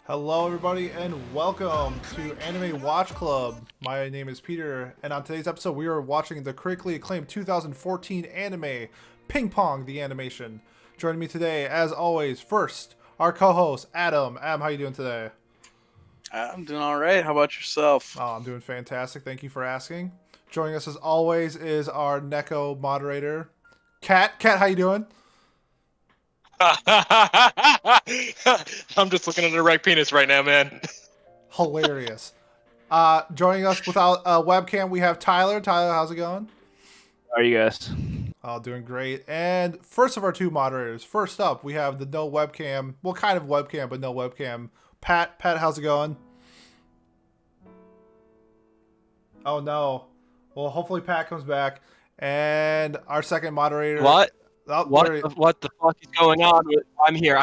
Hello, everybody, and welcome to Anime Watch Club. My name is Peter, and on today's episode, we are watching the critically acclaimed 2014 anime, Ping Pong The Animation. Joining me today, as always, first, our co-host, Adam. Adam, how you doing today? I'm doing all right. How about yourself? Oh, I'm doing fantastic. Thank you for asking. Joining us, as always, is our Neko moderator, Kat. Kat, how you doing? I'm just looking at an erect penis right now, man. Hilarious. Joining us without a webcam, we have Tyler. Tyler, how's it going? How are you guys? Oh, doing great. And first of our two moderators, first up, we have the no webcam, well, kind of webcam, but no webcam. Pat, how's it going? Oh, no. Well, hopefully Pat comes back. And our second moderator. What? Oh, What the fuck is going on? I'm here.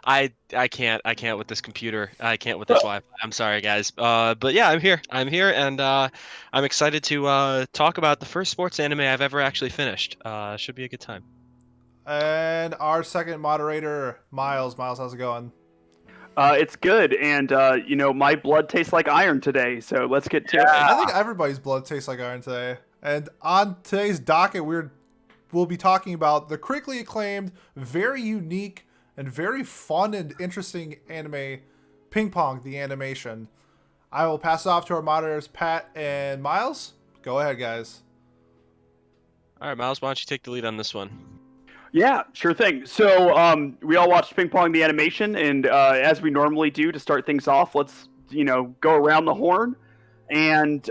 I can't with this computer. I can't with this Wi-Fi. I'm sorry, guys. But yeah, I'm here. And I'm excited to talk about the first sports anime I've ever actually finished. Should be a good time. And our second moderator, Miles. Miles, how's it going? It's good, and my blood tastes like iron today. So let's get to it. I think everybody's blood tastes like iron today. And on today's docket, we'll be talking about the critically acclaimed, very unique, and very fun and interesting anime, Ping Pong The Animation. I will pass it off to our moderators, Pat and Miles. Go ahead, guys. All right, Miles, why don't you take the lead on this one? Yeah, sure thing. So we all watched Ping Pong the Animation, and as we normally do to start things off, let's go around the horn and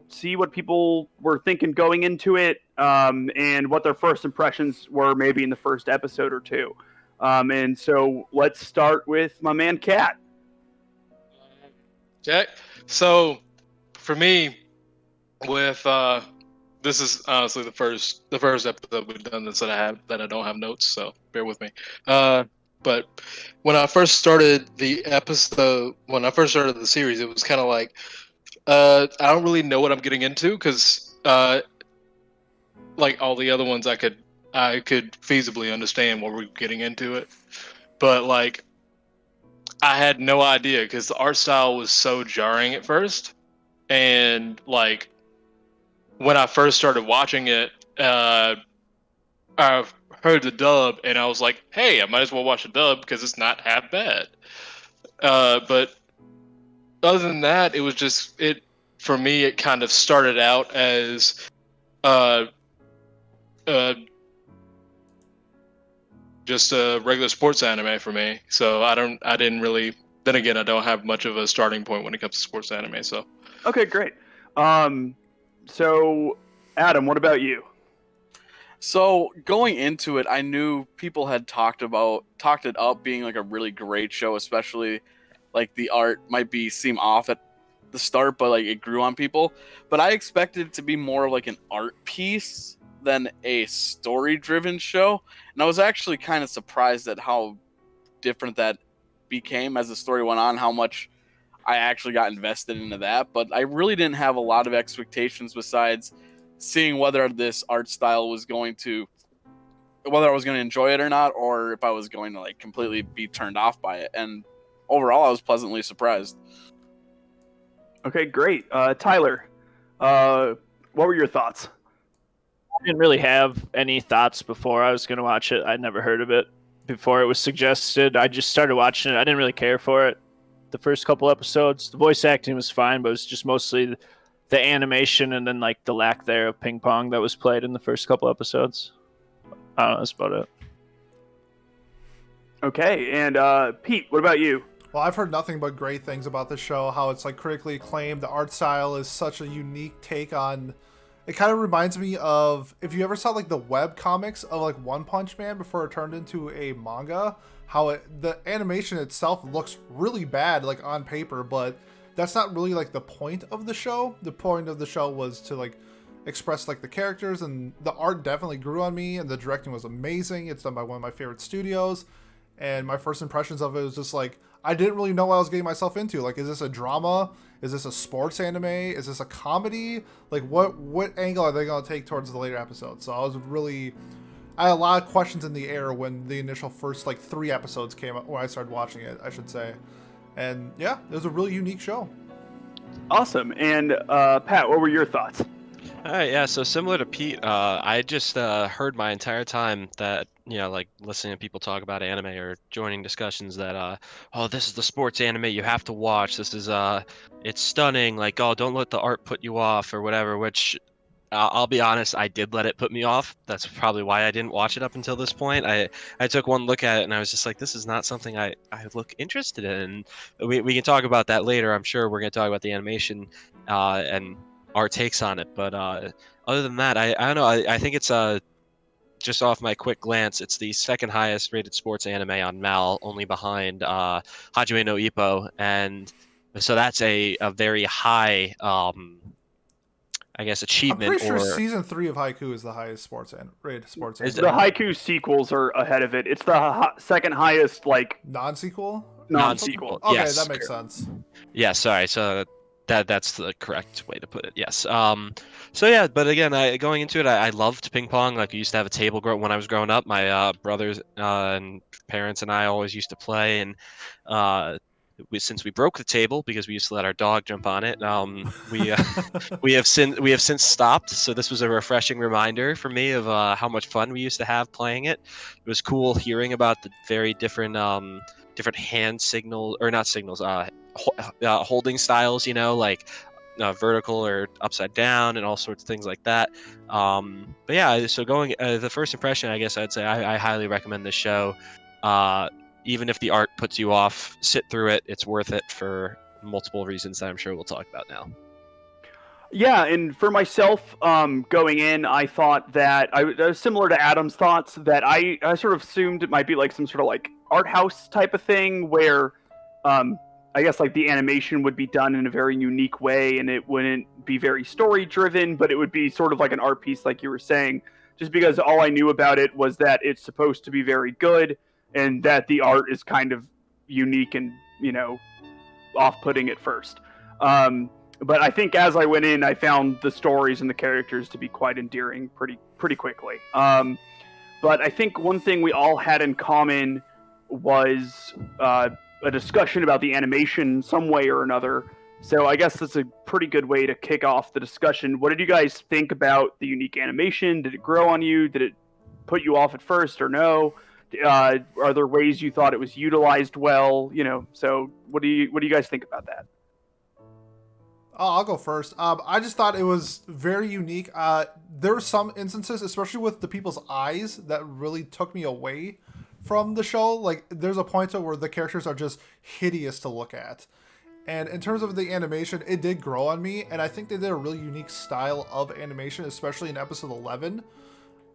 see what people were thinking going into it, and what their first impressions were maybe in the first episode or two. And so let's start with my man Kat. Okay, so for me, with this is honestly the first episode we've done this that I don't have notes, so bear with me. But when I first started the series, it was kind of like I don't really know what I'm getting into because like all the other ones, I could feasibly understand what we're getting into it, but like I had no idea because the art style was so jarring at first, and like when I first started watching it, I heard the dub and I was like, "Hey, I might as well watch the dub because it's not half bad." But other than that, it was just it for me. It kind of started out as uh, just a regular sports anime for me. So I didn't really. Then again, I don't have much of a starting point when it comes to sports anime. So Okay, great. So Adam, what about you? So going into it, I knew people had talked it up being like a really great show, especially like the art might seem off at the start, but like it grew on people. But I expected it to be more of like an art piece than a story-driven show, and I was actually kind of surprised at how different that became as the story went on. How much I actually got invested into that, but I really didn't have a lot of expectations besides seeing whether this art style was whether I was going to enjoy it or not, or if I was going to like completely be turned off by it. And overall, I was pleasantly surprised. Okay, great. Tyler, what were your thoughts? I didn't really have any thoughts before I was going to watch it. I'd never heard of it before it was suggested. I just started watching it. I didn't really care for it. The first couple episodes, the voice acting was fine, but it was just mostly the animation and then like the lack there of ping pong that was played in the first couple episodes. I don't know, that's about it. Okay, and Pete, what about you? Well, I've heard nothing but great things about this show, how it's like critically acclaimed. The art style is such a unique take on. It kind of reminds me of if you ever saw like the web comics of like One Punch Man before it turned into a manga, how the animation itself looks really bad like on paper, but that's not really like the point of the show. The point of the show was to like express like the characters, and the art definitely grew on me, and the directing was amazing. It's done by one of my favorite studios, and my first impressions of it was just like I didn't really know what I was getting myself into. Like, is this a drama? Is this a sports anime? Is this a comedy? Like, what angle are they going to take towards the later episodes? So I had a lot of questions in the air when the initial first like 3 episodes came up, when I started watching it, I should say. And yeah, it was a really unique show. Awesome. And Pat, what were your thoughts? All right, yeah. So similar to Pete, I just heard my entire time that like listening to people talk about anime or joining discussions that oh, this is the sports anime you have to watch. This is it's stunning. Like, oh, don't let the art put you off or whatever. Which I'll be honest, I did let it put me off. That's probably why I didn't watch it up until this point. I took one look at it and I was just like, this is not something I look interested in. We can talk about that later. I'm sure we're going to talk about the animation and our takes on it. But other than that, I don't know. I think it's just off my quick glance, it's the second highest rated sports anime on Mal, only behind Hajime no Ippo, and so that's a very high I guess I'm achievement. pretty sure Or season 3 of Haiku is the highest rated sports Is anime. The Haiku sequels are ahead of it. It's the second highest, like, Non-sequel? non-sequel. Okay, Yes, that makes sense. yeah, sorry. So that's the correct way to put it. Yes. So yeah, but again, going into it, I loved ping pong. Like, we used to have a table when I was growing up. My brothers and parents and I always used to play, and uh, since we broke the table because we used to let our dog jump on it, we have since stopped. So this was a refreshing reminder for me of how much fun we used to have playing it. It was cool hearing about the very different hand signal, or not signals, holding styles. Like vertical or upside down and all sorts of things like that. But yeah, so going the first impression, I guess I'd say I highly recommend this show. Uh, Even if the art puts you off, sit through it. It's worth it for multiple reasons that I'm sure we'll talk about now. Yeah, and for myself, going in, I thought that I was similar to Adam's thoughts, that I sort of assumed it might be like some sort of like art house type of thing where, I guess like the animation would be done in a very unique way and it wouldn't be very story driven, but it would be sort of like an art piece, like you were saying. Just because all I knew about it was that it's supposed to be very good and that the art is kind of unique and off-putting at first. But I think as I went in, I found the stories and the characters to be quite endearing pretty quickly. But I think one thing we all had in common was a discussion about the animation some way or another. So I guess that's a pretty good way to kick off the discussion. What did you guys think about the unique animation? Did it grow on you? Did it put you off at first or no? Are there ways you thought it was utilized well? So what do you guys think about that? Oh, I'll go first. I just thought it was very unique. There were some instances, especially with the people's eyes, that really took me away from the show. Like, there's a point where the characters are just hideous to look at. And in terms of the animation, it did grow on me, and I think they did a really unique style of animation, especially in episode 11,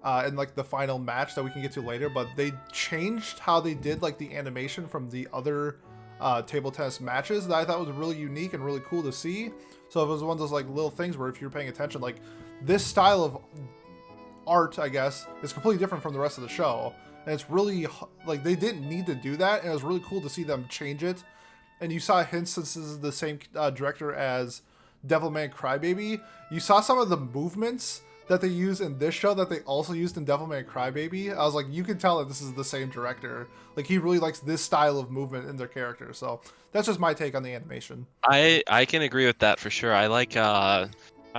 and like the final match that we can get to later. But they changed how they did like the animation from the other table tennis matches that I thought was really unique and really cool to see. So it was one of those like little things where if you're paying attention, like this style of art, I guess, is completely different from the rest of the show. And it's really like they didn't need to do that, and it was really cool to see them change it. And you saw hints, since this is the same director as Devilman Crybaby, you saw some of the movements that they use in this show that they also used in Devilman Crybaby. I was like, you can tell that this is the same director. Like, he really likes this style of movement in their character. So that's just my take on the animation. I can agree with that for sure. I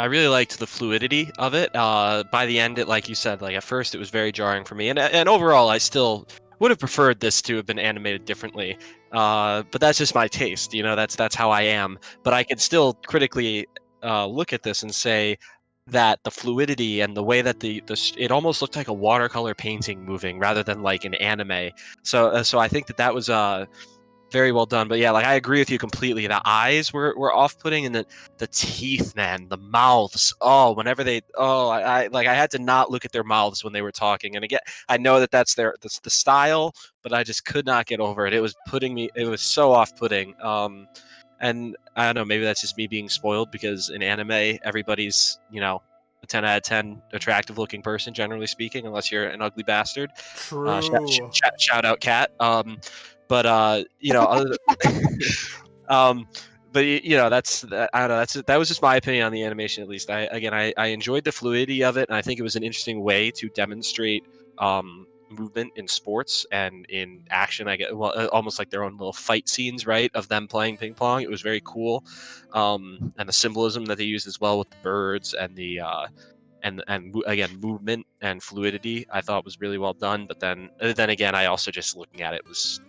really liked the fluidity of it. By the end, like you said, like at first it was very jarring for me, and overall I still would have preferred this to have been animated differently. But that's just my taste. That's how I am. But I can still critically look at this and say that the fluidity and the way that it almost looked like a watercolor painting moving rather than like an anime. So I think that was very well done. But yeah, like I agree with you completely. The eyes were off-putting, and the teeth, man, the mouths. Oh, whenever I had to not look at their mouths when they were talking. And again, I know that's the style, but I just could not get over it. It was so off-putting. And I don't know, maybe that's just me being spoiled because in anime, everybody's, a 10 out of 10 attractive looking person, generally speaking, unless you're an ugly bastard. True. Shout out Cat. But other but that's I don't know. That was just my opinion on the animation. At least I enjoyed the fluidity of it, and I think it was an interesting way to demonstrate movement in sports and in action. I get almost like their own little fight scenes, right, of them playing ping pong. It was very cool, and the symbolism that they used as well with the birds and the and again movement and fluidity I thought was really well done. But then again, I also just looking at it was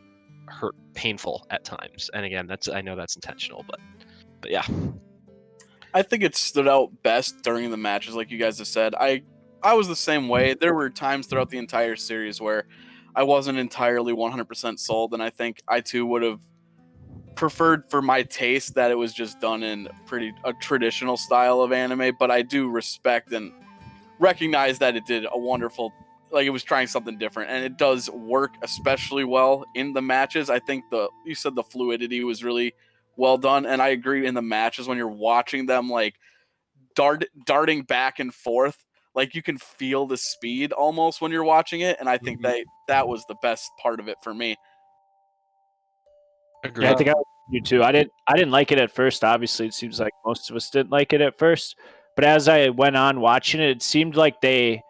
painful at times. And again, I know that's intentional, but yeah. I think it stood out best during the matches, like you guys have said. I was the same way. There were times throughout the entire series where I wasn't entirely 100% sold, and I think I too would have preferred for my taste that it was just done in a traditional style of anime. But I do respect and recognize that it did a wonderful, like it was trying something different, and it does work especially well in the matches. I think you said the fluidity was really well done, and I agree in the matches when you're watching them like darting back and forth, like you can feel the speed almost when you're watching it, and I think that was the best part of it for me. Agreed. Yeah, I think I you too. I didn't like it at first. Obviously, it seems like most of us didn't like it at first. But as I went on watching it, it seemed like they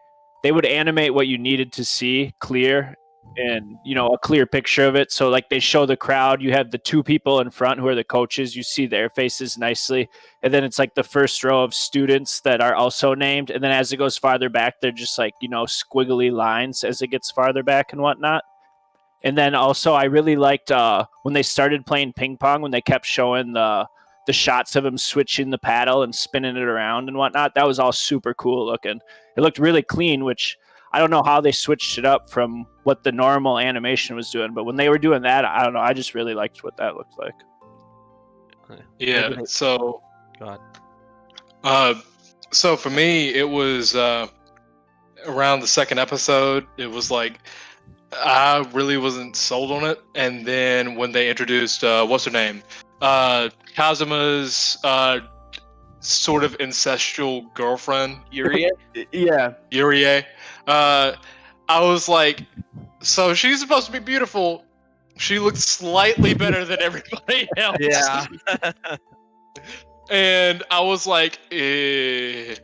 would animate what you needed to see clear and a clear picture of it. So like they show the crowd, you have the two people in front who are the coaches, you see their faces nicely, and then it's like the first row of students that are also named, and then as it goes farther back, they're just like squiggly lines as it gets farther back and whatnot. And then also, I really liked when they started playing ping pong, when they kept showing the shots of him switching the paddle and spinning it around and whatnot. That was all super cool looking. It looked really clean, which I don't know how they switched it up from what the normal animation was doing. But when they were doing that, I don't know. I just really liked what that looked like. Yeah. So, God. So for me, it was around the second episode. It was like I really wasn't sold on it, and then when they introduced what's her name, Kazuma's sort of incestual girlfriend, Yurie? Yeah. Yurie, I was like, so she's supposed to be beautiful. She looks slightly better than everybody else. Yeah. And I was like, eh.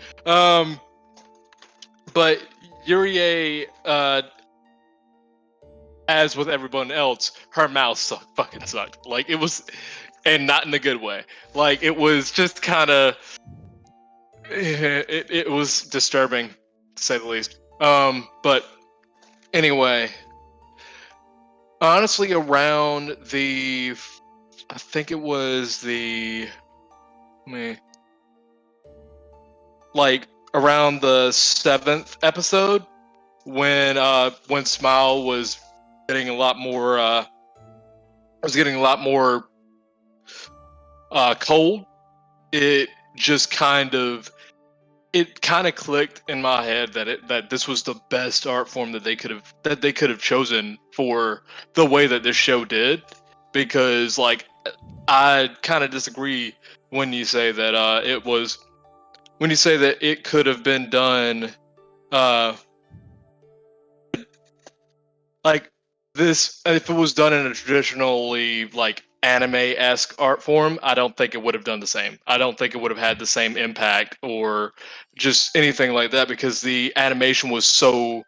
But Yurie, as with everyone else, her mouth fucking sucked. Like it was, and not in a good way. Like it was just kind of, it was disturbing, to say the least. But anyway, honestly, around I think it was like around the 7th episode when Smile was getting a lot more cold. It just kind of clicked in my head that this was the best art form that they could have chosen for the way that this show did, because like I kind of disagree when you say that it could have been done like this. If it was done in a traditionally like anime-esque art form, I don't think it would have done the same. I don't think it would have had the same impact or just anything like that, because the animation was so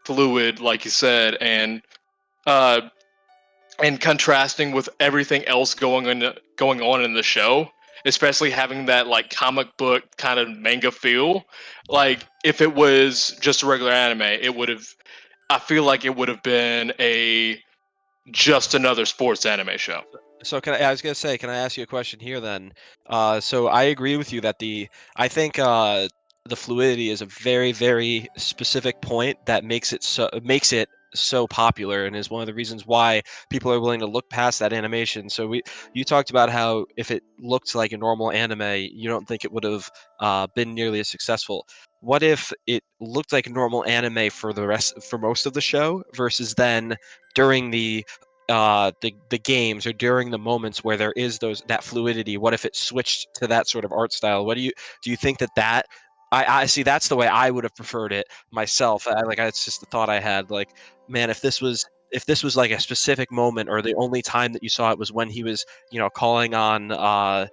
fluid, like you said, and contrasting with everything else going on in the show, especially having that like comic book kind of manga feel. Like if it was just a regular anime, I feel like it would have been just another sports anime show. So I was gonna say, can I ask you a question here then? So I agree with you that I think the fluidity is a very, very specific point that makes it so popular, and is one of the reasons why people are willing to look past that animation. So you talked about how if it looked like a normal anime, you don't think it would have been nearly as successful. What if it looked like a normal anime for most of the show, versus then during the games or during the moments where there is that fluidity? What if it switched to that sort of art style? Do you think that I see? That's the way I would have preferred it myself. It's just the thought I had. Like, man, if this was like a specific moment, or the only time that you saw it was when he was calling on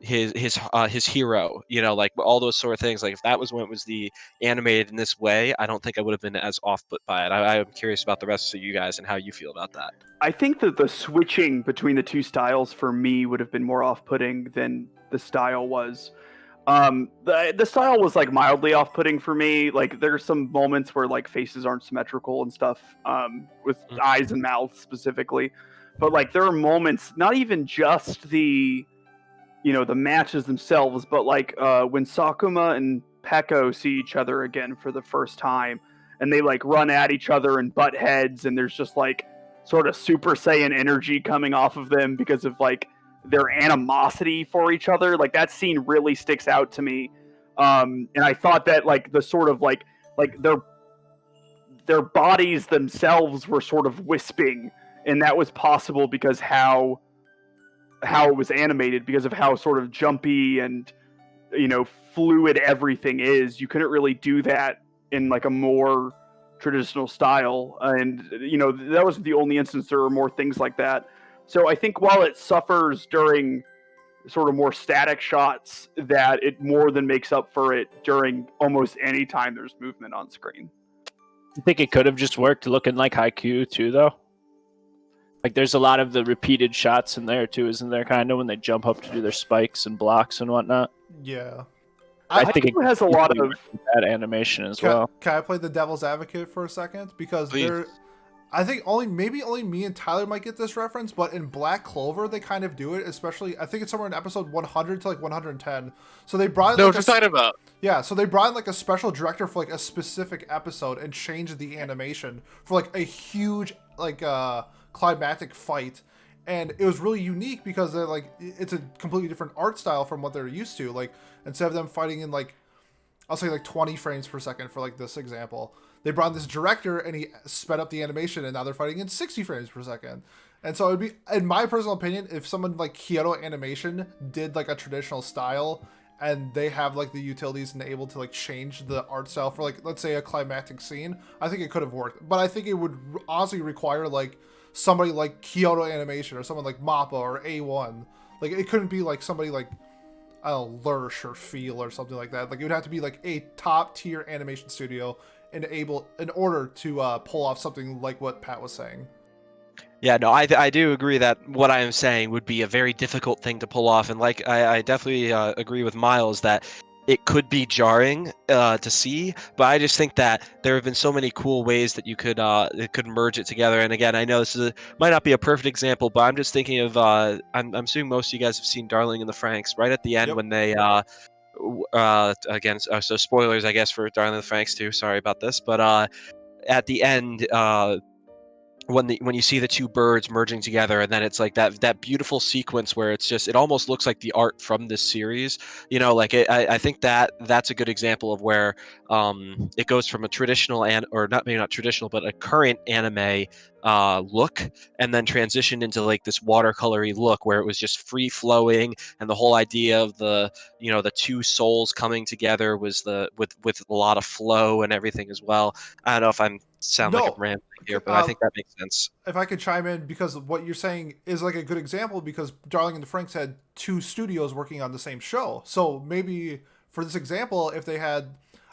his hero, like all those sort of things. Like if that was when it was the animated in this way, I don't think I would have been as off put by it. I'm curious about the rest of you guys and how you feel about that. I think that the switching between the two styles for me would have been more off-putting than the style was. The style was like mildly off-putting for me. Like there's some moments where like faces aren't symmetrical and stuff, with eyes and mouths specifically. But like there are moments, not even just the matches themselves, but like when Sakuma and Peko see each other again for the first time, and they like run at each other and butt heads, and there's just like sort of Super Saiyan energy coming off of them because of like their animosity for each other. Like that scene really sticks out to me, and I thought that like the sort of like their bodies themselves were sort of wisping, and that was possible because how it was animated, because of how sort of jumpy and fluid everything is. You couldn't really do that in like a more traditional style, and that wasn't the only instance. There were more things like that. So I think while it suffers during sort of more static shots, that it more than makes up for it during almost any time there's movement on screen. I think it could have just worked looking like Haikyuu too, though. Like there's a lot of the repeated shots in there too, isn't there? Kind of when they jump up to do their spikes and blocks and whatnot. Yeah. I think it has a lot of that animation as well. Can I play the devil's advocate for a second? Because Please. I think maybe only me and Tyler might get this reference, but in Black Clover they kind of do it, especially I think it's somewhere in episode 100 to like 110. So they brought in No, like what you're talking about. yeah, so they brought in like a special director for like a specific episode and changed the animation for like a huge like climactic fight. And it was really unique because they're like it's a completely different art style from what they're used to. Like instead of them fighting in like I'll say like 20 frames per second for like this example, they brought in this director and he sped up the animation, and now they're fighting in 60 frames per second. And so it'd be, in my personal opinion, if someone like Kyoto Animation did like a traditional style and they have like the utilities and able to like change the art style for like, let's say a climactic scene, I think it could have worked. But I think it would honestly require like somebody like Kyoto Animation or someone like MAPPA or A1. Like it couldn't be like somebody like, I don't know, Lurch or Feel or something like that. Like it would have to be like a top tier animation studio in order to pull off something like what Pat was saying. Yeah, no, I do agree that what I am saying would be a very difficult thing to pull off, and like I definitely agree with Miles that it could be jarring to see, but I just think that there have been so many cool ways that you could merge it together. And again, I know this might not be a perfect example, but I'm just thinking of I'm assuming most of you guys have seen Darling in the Franxx right at the end. Yep. When they again, so spoilers I guess for Darling in the Franxx too. Sorry about this, but at the end. When you see the two birds merging together, and then it's like that beautiful sequence where it almost looks like the art from this series, like I think that's a good example of where it goes from a traditional or not, maybe not traditional, but a current anime look, and then transitioned into like this watercolory look where it was just free flowing, and the whole idea of the two souls coming together was with a lot of flow and everything as well. I don't know if I'm sound like I'm rambling here, but I think that makes sense. If I could chime in, because what you're saying is like a good example, because Darling in the Franxx had two studios working on the same show. So maybe for this example, if they had,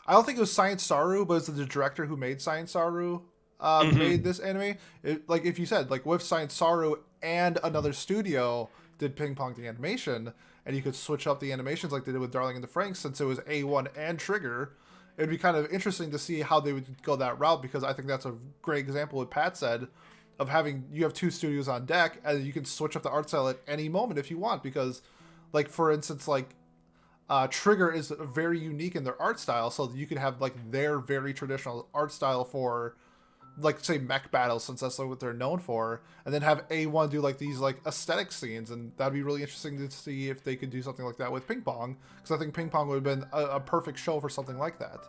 I don't think it was Science Saru, but it's the director who made Science Saru made this anime. Like if you said, like with Science Saru and another studio did Ping Pong the Animation, and you could switch up the animations like they did with Darling in the Franxx, since it was A1 and Trigger, it'd be kind of interesting to see how they would go that route, because I think that's a great example, what Pat said, of you have two studios on deck, and you can switch up the art style at any moment if you want, because, like, for instance, like, Trigger is very unique in their art style, so you could have, like, their very traditional art style for, like, say, mech battles, since that's what they're known for, and then have A1 do, like, these, like, aesthetic scenes, and that'd be really interesting to see if they could do something like that with Ping Pong, because I think Ping Pong would have been a perfect show for something like that.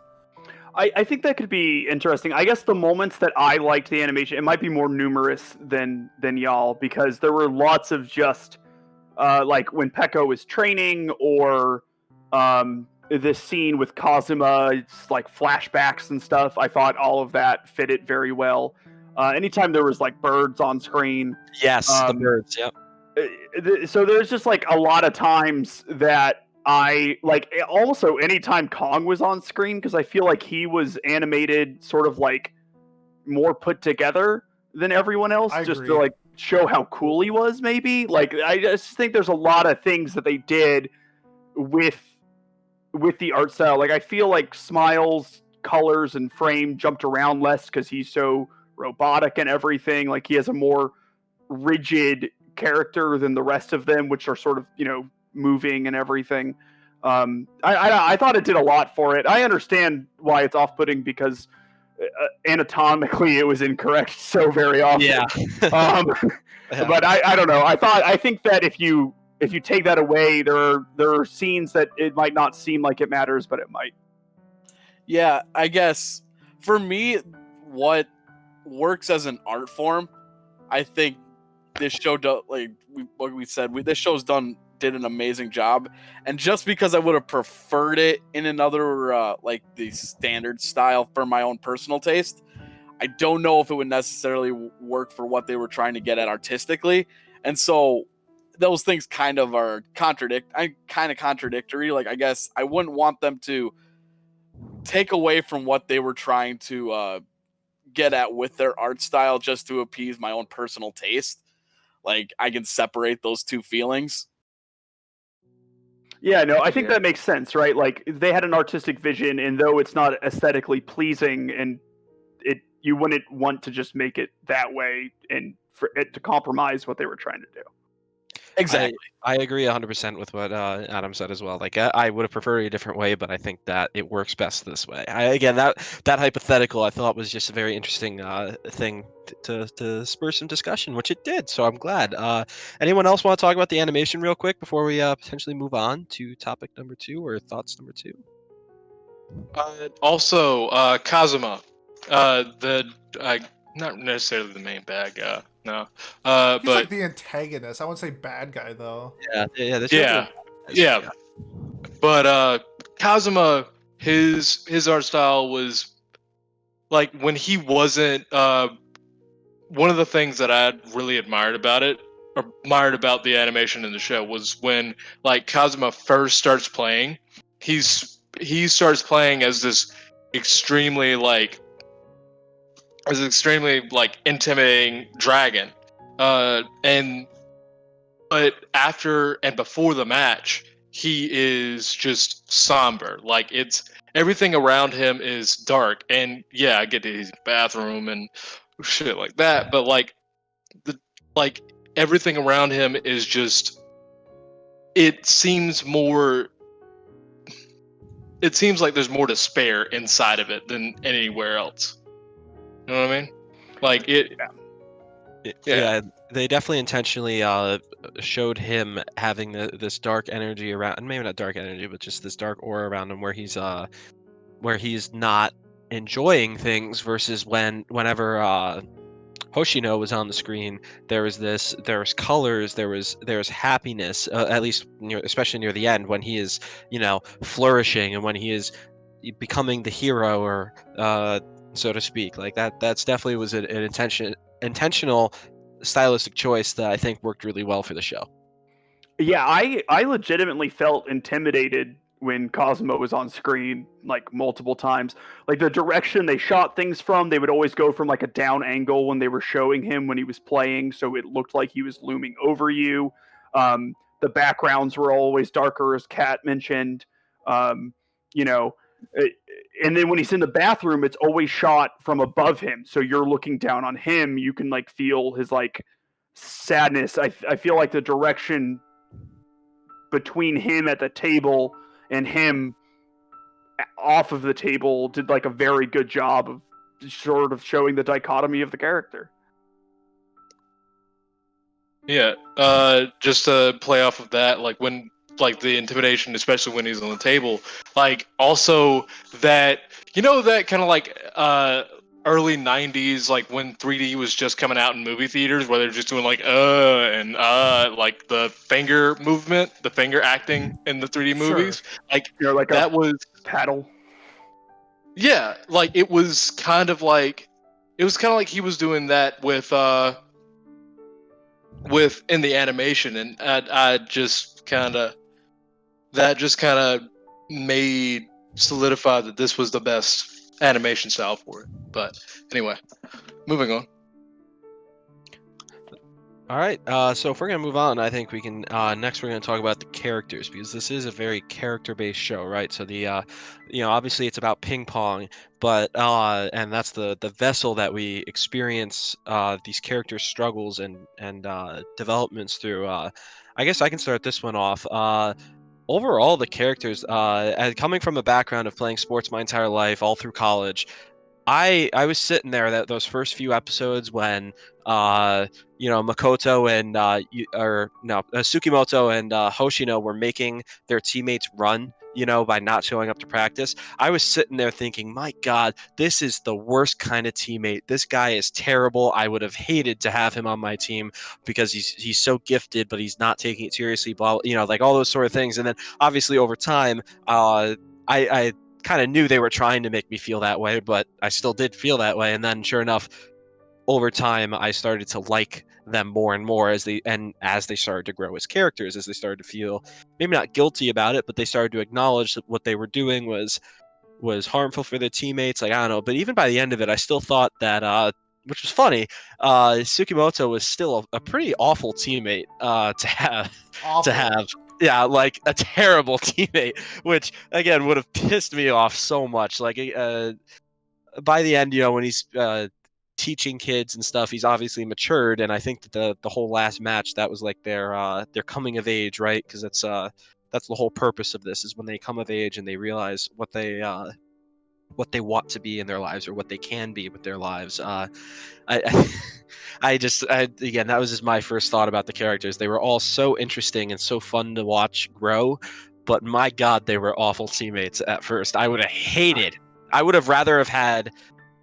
I think that could be interesting. I guess the moments that I liked the animation, it might be more numerous than y'all, because there were lots of just, like, when Peko was training, or this scene with Kazuma, it's like flashbacks and stuff. I thought all of that fit it very well. Anytime there was like birds on screen, Yes, the birds. Yep. so there's just like a lot of times that I like also anytime Kong was on screen, because I feel like he was animated sort of like more put together than everyone else, I just agree. to like show how cool he was. Maybe like I just think there's a lot of things that they did with the art style. Like I feel like Smiles' colors and frame jumped around less because he's so robotic and everything. Like he has a more rigid character than the rest of them, which are sort of moving and everything. I thought it did a lot for it. I understand why it's off-putting because anatomically it was incorrect so very often. Yeah. Um, Yeah. but I don't know. I think that if you take that away, there are scenes that it might not seem like it matters, but it might. Yeah, I guess for me, what works as an art form, I think this show this show's did an amazing job. And just because I would have preferred it in another like the standard style for my own personal taste, I don't know if it would necessarily work for what they were trying to get at artistically. And so those things kind of are contradictory. Like I guess I wouldn't want them to take away from what they were trying to get at with their art style just to appease my own personal taste. Like I can separate those two feelings. Yeah, no, I think Yeah. that makes sense, right? Like they had an artistic vision, and though it's not aesthetically pleasing, and you wouldn't want to just make it that way and for it to compromise what they were trying to do. Exactly. I agree 100% with what Adam said as well. Like I would have preferred it a different way, but I think that it works best this way. Again, that hypothetical I thought was just a very interesting thing to spur some discussion, which it did. So I'm glad. Anyone else want to talk about the animation real quick before we potentially move on to topic number 2 or thoughts number 2? Also, Kazuma, not necessarily the main bad guy, no, He's but like the antagonist. I wouldn't say bad guy though. Yeah. yeah, but Kazuma, his art style was like when he wasn't. One of the things that I really admired about the animation in the show was when like Kazuma first starts playing, he starts playing as this extremely like intimidating dragon, and but after and before the match, he is just somber. Like it's everything around him is dark, and yeah, I get to his bathroom and shit like that, but like the like everything around him is just. It seems more. It seems like there's more to spare inside of it than anywhere else. You know what I mean? Like it. Yeah, they definitely intentionally showed him having this dark energy around, and maybe not dark energy, but just this dark aura around him, where he's not enjoying things. Versus whenever Hoshino was on the screen, there was colors, there was happiness, at least especially near the end when he is flourishing and when he is becoming the hero, or so to speak. Like that's definitely was an intentional stylistic choice that I think worked really well for the show. Yeah, I legitimately felt intimidated when Cosmo was on screen like multiple times. Like the direction they shot things from, they would always go from like a down angle when they were showing him when he was playing, so it looked like he was looming over you. The backgrounds were always darker, as Kat mentioned. Um, you know, and then when he's in the bathroom, it's always shot from above him, so you're looking down on him. You can like feel his like sadness. I feel like the direction between him at the table and him off of the table did like a very good job of sort of showing the dichotomy of the character. Yeah, just to play off of that, like when, like the intimidation, especially when he's on the table, like also that, that kind of like early 90s, like when 3D was just coming out in movie theaters, where they're just doing like and like the finger movement, the finger acting in the 3D Sure. movies, like Like that a was, paddle. yeah, like it was kind of like he was doing that with within the animation, and I just kind of that just kind of made solidify that this was the best animation style for it. But anyway, moving on. All right. So if we're gonna move on, I think we can. Next, we're gonna talk about the characters because this is a very character-based show, right? So obviously it's about ping pong, but and that's the vessel that we experience these characters' struggles and developments through. I guess I can start this one off. Overall, the characters, and coming from a background of playing sports my entire life, all through college, I was sitting there those first few episodes when Makoto and Tsukimoto and Hoshino were making their teammates run, by not showing up to practice. I was sitting there thinking, my God, this is the worst kind of teammate. This guy is terrible. I would have hated to have him on my team because he's so gifted, but he's not taking it seriously. Blah, like all those sort of things. And then obviously over time, I kind of knew they were trying to make me feel that way, but I still did feel that way. And then, sure enough, over time, I started to like them more and more as they started to grow as characters, as they started to feel maybe not guilty about it, but they started to acknowledge that what they were doing was harmful for their teammates. Like, I don't know, but even by the end of it, I still thought that. Which was funny. Tsukimoto was still a pretty awful teammate to have. Awful. To have. Yeah, like a terrible teammate, which again would have pissed me off so much. Like by the end, when he's teaching kids and stuff, he's obviously matured, and I think that the whole last match that was like their coming of age, right? Because that's the whole purpose of this is when they come of age and they realize what they want to be in their lives or what they can be with their lives. I again, that was just my first thought about the characters. They were all so interesting and so fun to watch grow, but my God, they were awful teammates at first. I would have rather have had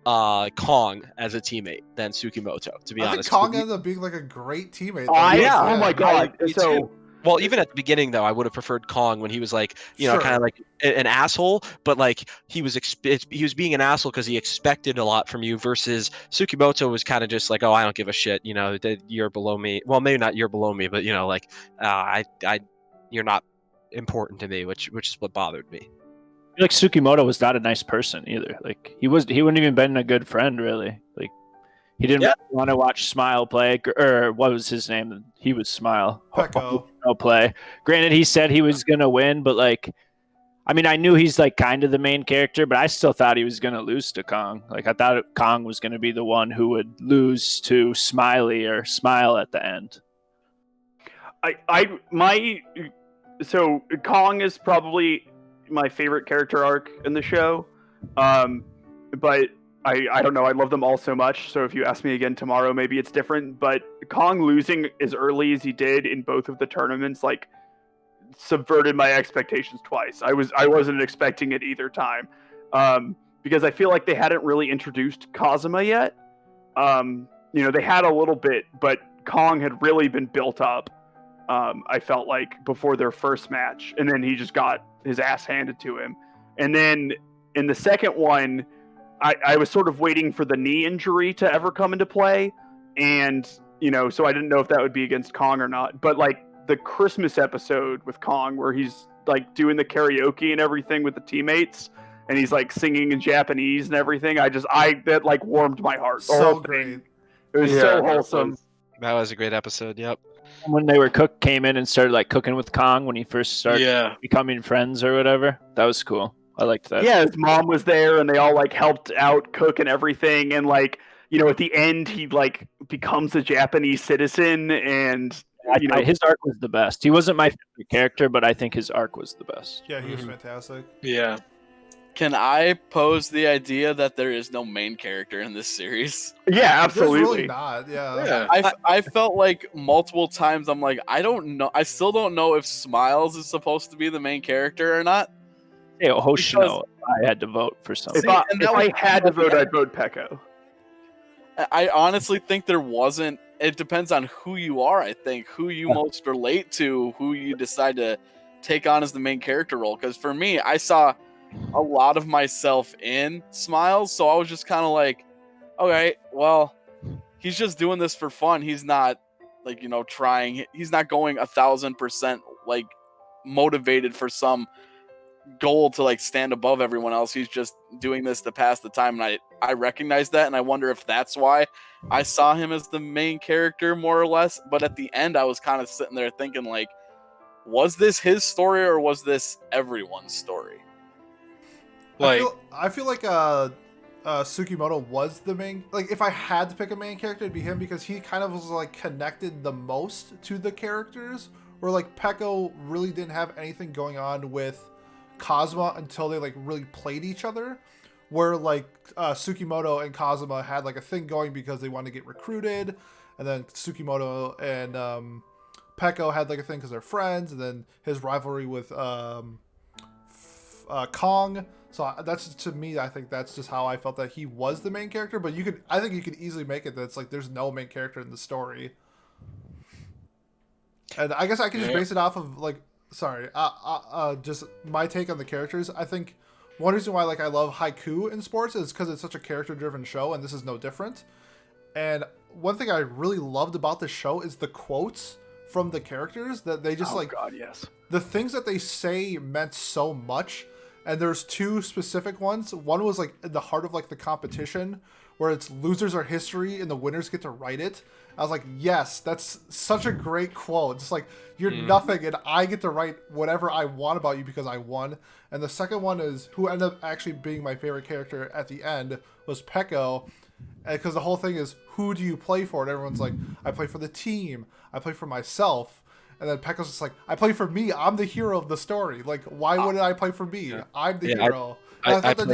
Kong as a teammate than Tsukimoto, to be I think honest. Kong ended up being like a great teammate. Though. Oh my God! Me So. too. Well, even at the beginning, though, I would have preferred Kong when he was like, Sure. kind of like an asshole, but like he was being an asshole because he expected a lot from you. Versus Tsukimoto was kind of just like, oh, I don't give a shit, that you're below me. Well, maybe not you're below me, but you're not important to me, which is what bothered me. I feel like Tsukimoto was not a nice person either. Like he wouldn't even been a good friend really. Like he didn't really want to watch Smile play, or what was his name? He was Smile. Pecco. Play. Granted, he said he was gonna win, but like, I mean, I knew he's like kind of the main character, but I still thought he was gonna lose to Kong. Like I thought Kong was gonna be the one who would lose to Smiley or Smile at the end. So Kong is probably my favorite character arc in the show, but I don't know. I love them all so much. So if you ask me again tomorrow, maybe it's different. But Kong losing as early as he did in both of the tournaments, like, subverted my expectations twice. I wasn't expecting it either time, because I feel like they hadn't really introduced Kazuma yet. They had a little bit, but Kong had really been built up. I felt like before their first match, and then he just got his ass handed to him. And then in the second one, I was sort of waiting for the knee injury to ever come into play, and so I didn't know if that would be against Kong or not. But like the Christmas episode with Kong, where he's like doing the karaoke and everything with the teammates, and he's like singing in Japanese and everything, that like warmed my heart. So great. It was so wholesome. That was a great episode. Yep. When they came in and started like cooking with Kong when he first started becoming friends or whatever, that was cool. I liked that. Yeah, his mom was there, and they all like helped out cook and everything. And like, at the end, he like becomes a Japanese citizen, and his arc was the best. He wasn't my favorite character, but I think his arc was the best. Yeah, he was fantastic. Yeah. Can I pose the idea that there is no main character in this series? Yeah, There's really absolutely. not. Yeah. I felt like multiple times I'm like, I don't know. I still don't know if Smiles is supposed to be the main character or not. Hey, Hoshino, I had to vote for something. If I had to vote, I'd vote Pecco. I honestly think there wasn't. It depends on who you are, I think. Who you most relate to, who you decide to take on as the main character role. Because for me, I saw a lot of myself in Smiles, so I was just kind of like, okay, well, he's just doing this for fun. He's not like, you know, trying. He's not going 1,000% like motivated for some goal to like stand above everyone else. He's just doing this to pass the time, and I recognize that, and I wonder if that's why I saw him as the main character more or less. But at the end, I was kind of sitting there thinking, like, was this his story or was this everyone's story? Like, I feel like Tsukimoto was the main. Like, if I had to pick a main character, it'd be him because he kind of was like connected the most to the characters. Where like Peko really didn't have anything going on with Kazuma until they like really played each other. Where like Tsukimoto and Kazuma had like a thing going because they wanted to get recruited, and then Tsukimoto and Peko had like a thing because they're friends, and then his rivalry with Kong. So that's, to me, I think that's just how I felt that he was the main character. But I think you could easily make it that it's like there's no main character in the story. And I guess I can just base it off of like, sorry, just my take on the characters. I think one reason why like I love Haiku in sports is because it's such a character-driven show, and this is no different. And one thing I really loved about this show is the quotes from the characters that they just God, yes. The things that they say meant so much. And there's two specific ones. One was like in the heart of like the competition, where it's losers are history and the winners get to write it. I was like, yes, that's such a great quote. It's like, you're nothing and I get to write whatever I want about you because I won. And the second one is, who ended up actually being my favorite character at the end, was Peko. Because the whole thing is, who do you play for? And everyone's like, I play for the team. I play for myself. And then Pekka's just like, I play for me. I'm the hero of the story. Like, why wouldn't I play for me? Yeah. I'm the hero. I thought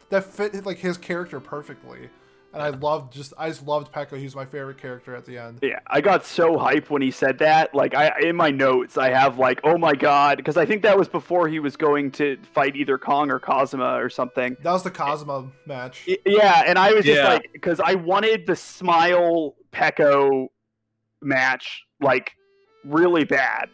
that fit like his character perfectly. And I just loved Pekka. He's my favorite character at the end. Yeah, I got so hyped when he said that. Like, in my notes, I have like, oh my god, because I think that was before he was going to fight either Kong or Kazuma or something. That was the Kazuma match. Yeah, and I was just like, because I wanted the Smile Peko match, like, really bad.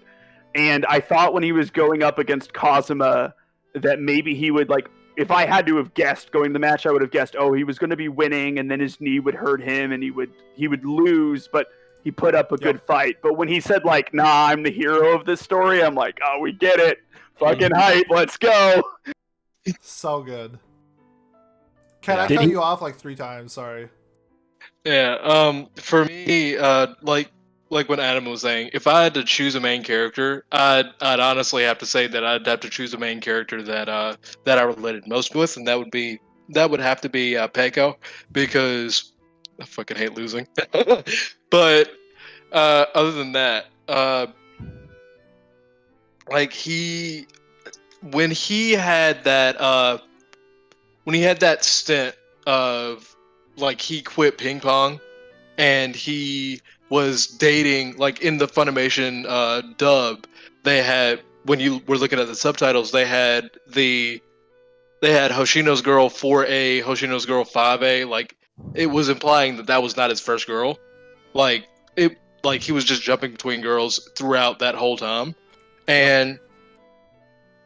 And I thought when he was going up against Kazuma that maybe he would, like, if I had to have guessed going the match, I would have guessed, oh, he was going to be winning and then his knee would hurt him and he would lose, but he put up a good fight. But when he said, like, nah, I'm the hero of this story, I'm like, oh, we get it. Fucking hype. Let's go. So good. Ken, I cut you off like 3 times. Sorry. Yeah. For me, like what Adam was saying, if I had to choose a main character, I'd honestly have to say that I'd have to choose a main character that I related most with, and that would have to be Peko, because I fucking hate losing. But other than that, like when he had that stint of like he quit ping pong and he was dating, like in the Funimation dub, they had, when you were looking at the subtitles, they had Hoshino's girl 4A, Hoshino's girl 5A. Like, it was implying that was not his first girl. Like he was just jumping between girls throughout that whole time, and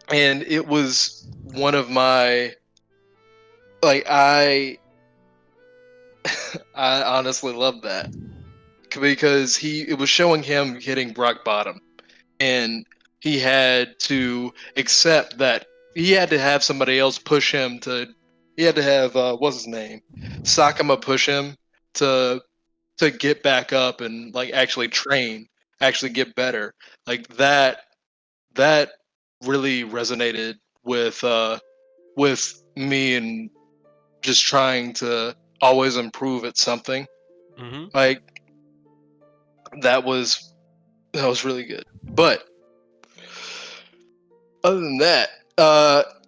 it was one of my, like, I honestly loved that. Because it was showing him hitting rock bottom, and he had to accept that he had to have somebody else push him to. He had to have what's his name, Sakuma, push him to get back up and like actually train, actually get better. Like that really resonated with me, and just trying to always improve at something. Mm-hmm. Like. That was really good. But other than that,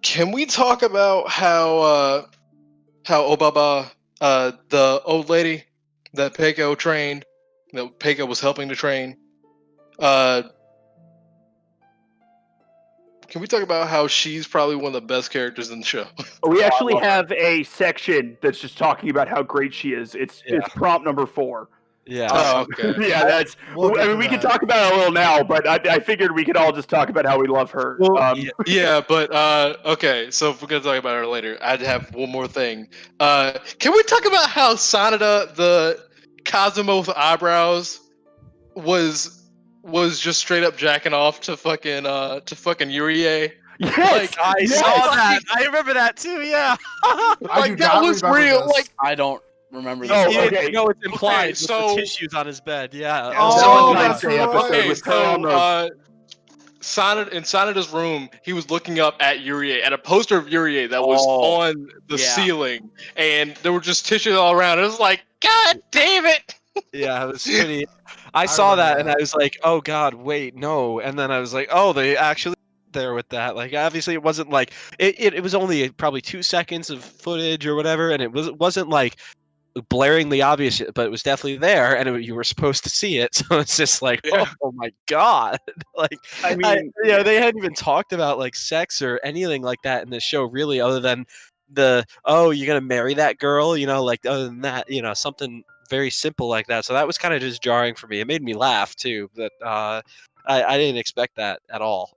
can we talk about how Obaba, the old lady that Peko trained, that Peko was helping to train, can we talk about how she's probably one of the best characters in the show? We actually have a section that's just talking about how great she is. It's prompt number 4. Yeah. Oh, okay. Yeah, that's. We can talk about it a little now, but I figured we could all just talk about how we love her. Well, yeah, but okay. So if we're gonna talk about her later, I'd have one more thing. Can we talk about how Sanada, the Kazuma with eyebrows, was just straight up jacking off to fucking Yurie. Yes, I yes! saw that. I remember that too. Yeah. I Like, do that not was remember real. this. Like, I don't remember He- this. Oh, he- okay. No, it's implied with so- the tissues on his bed. Yeah. Yeah, Oh, Valentine's that's Day episode right. with her on the. In Sanada's room, he was looking up at Yurie, at a poster of Yurie that was Oh, on the yeah. ceiling, and there were just tissues all around. It was like, God damn it! Yeah, it was pretty. I I saw that remember and that. I was like, "Oh God, wait, no!" And then I was like, "Oh, they actually there with that." Like, obviously, it wasn't like it was only probably 2 seconds of footage or whatever, and it wasn't like blaringly obvious, but it was definitely there, and you were supposed to see it. So it's just like, Yeah. oh my God, like I mean, they hadn't even talked about like sex or anything like that in the show, really, other than you're gonna marry that girl, like other than that, something very simple like that. So that was kind of just jarring for me. It made me laugh too, but I didn't expect that at all.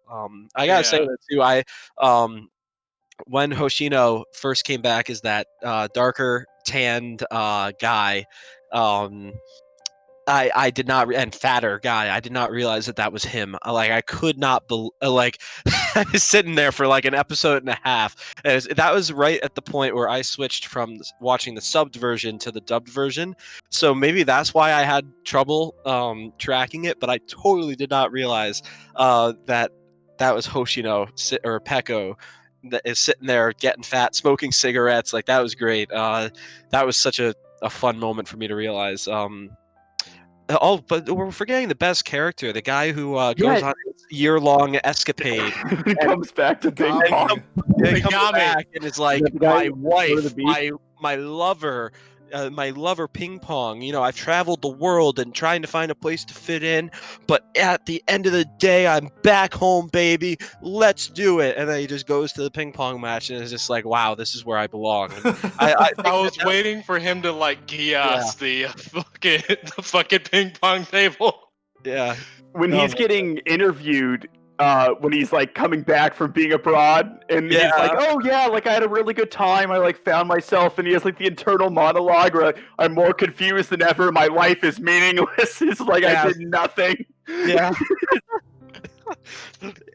I gotta say Yeah. that too. When Hoshino first came back as that darker tanned guy, um, I did not and fatter guy. I did not realize that was him. Like I could not like I was sitting there for like an episode and a half. That was right at the point where I switched from watching the subbed version to the dubbed version. So maybe that's why I had trouble tracking it. But I totally did not realize that was Hoshino or Peko that is sitting there getting fat, smoking cigarettes. Like that was great. That was such a fun moment for me to realize. Oh, but we're forgetting the best character, the guy who goes Yeah. on a year-long escapade it comes back to ping Gami. pong. and comes Gami. back and is like, that the guy my who go to wife, the beach? my lover, my lover Ping Pong. I've traveled the world and trying to find a place to fit in, but at the end of the day, I'm back home, baby. Let's do it. And then he just goes to the ping pong match and is just like, wow, this is where I belong. And I I was waiting for him to like Gias the fucking ping pong table. yeah. When Oh, he's getting interviewed, when he's like coming back from being abroad, and he's like, "Oh yeah, like I had a really good time. I like found myself," and he has like the internal monologue where I'm more confused than ever. My life is meaningless. It's like I did nothing. Yeah.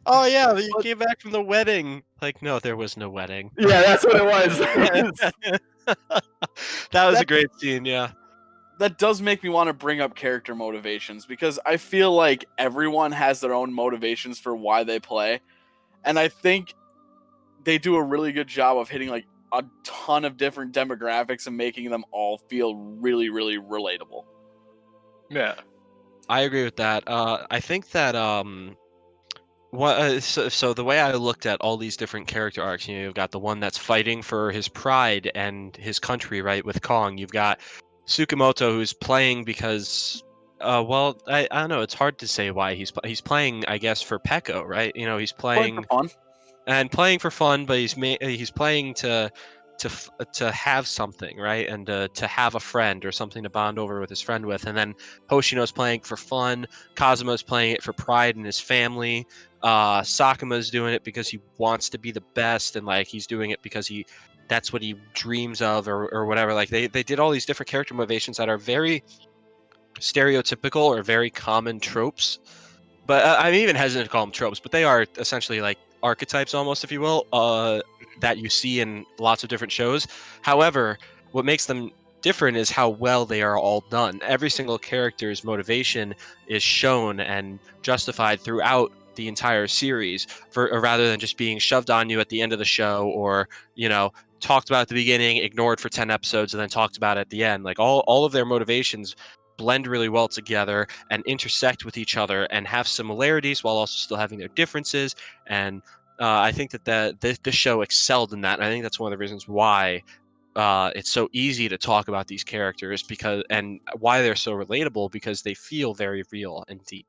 Oh yeah, you came back from the wedding. Like, no, there was no wedding. Yeah, that's what it was. That was a great scene. Yeah. That does make me want to bring up character motivations, because I feel like everyone has their own motivations for why they play. And I think they do a really good job of hitting like a ton of different demographics and making them all feel really, really relatable. Yeah. I agree with that. I think that so the way I looked at all these different character arcs, you've got the one that's fighting for his pride and his country, right? With Kong, you've got Tsukamoto, who's playing because, I don't know. It's hard to say why he's playing. I guess for Peko, right? He's Playing playing for fun. and playing for fun, but he's playing to have something, right? And to have a friend or something to bond over with his friend with. And then Hoshino's playing for fun. Kazuma's playing it for pride in his family. Sakuma's doing it because he wants to be the best, and like he's doing it because that's what he dreams of, or whatever. Like they did all these different character motivations that are very stereotypical or very common tropes. But I'm even hesitant to call them tropes, but they are essentially like archetypes almost, if you will, that you see in lots of different shows. However, what makes them different is how well they are all done. Every single character's motivation is shown and justified throughout the entire series, or rather than just being shoved on you at the end of the show, or talked about at the beginning, ignored for 10 episodes, and then talked about at the end. Like all of their motivations blend really well together and intersect with each other and have similarities while also still having their differences. And I think that this show excelled in that. And I think that's one of the reasons why it's so easy to talk about these characters, and why they're so relatable, because they feel very real and deep.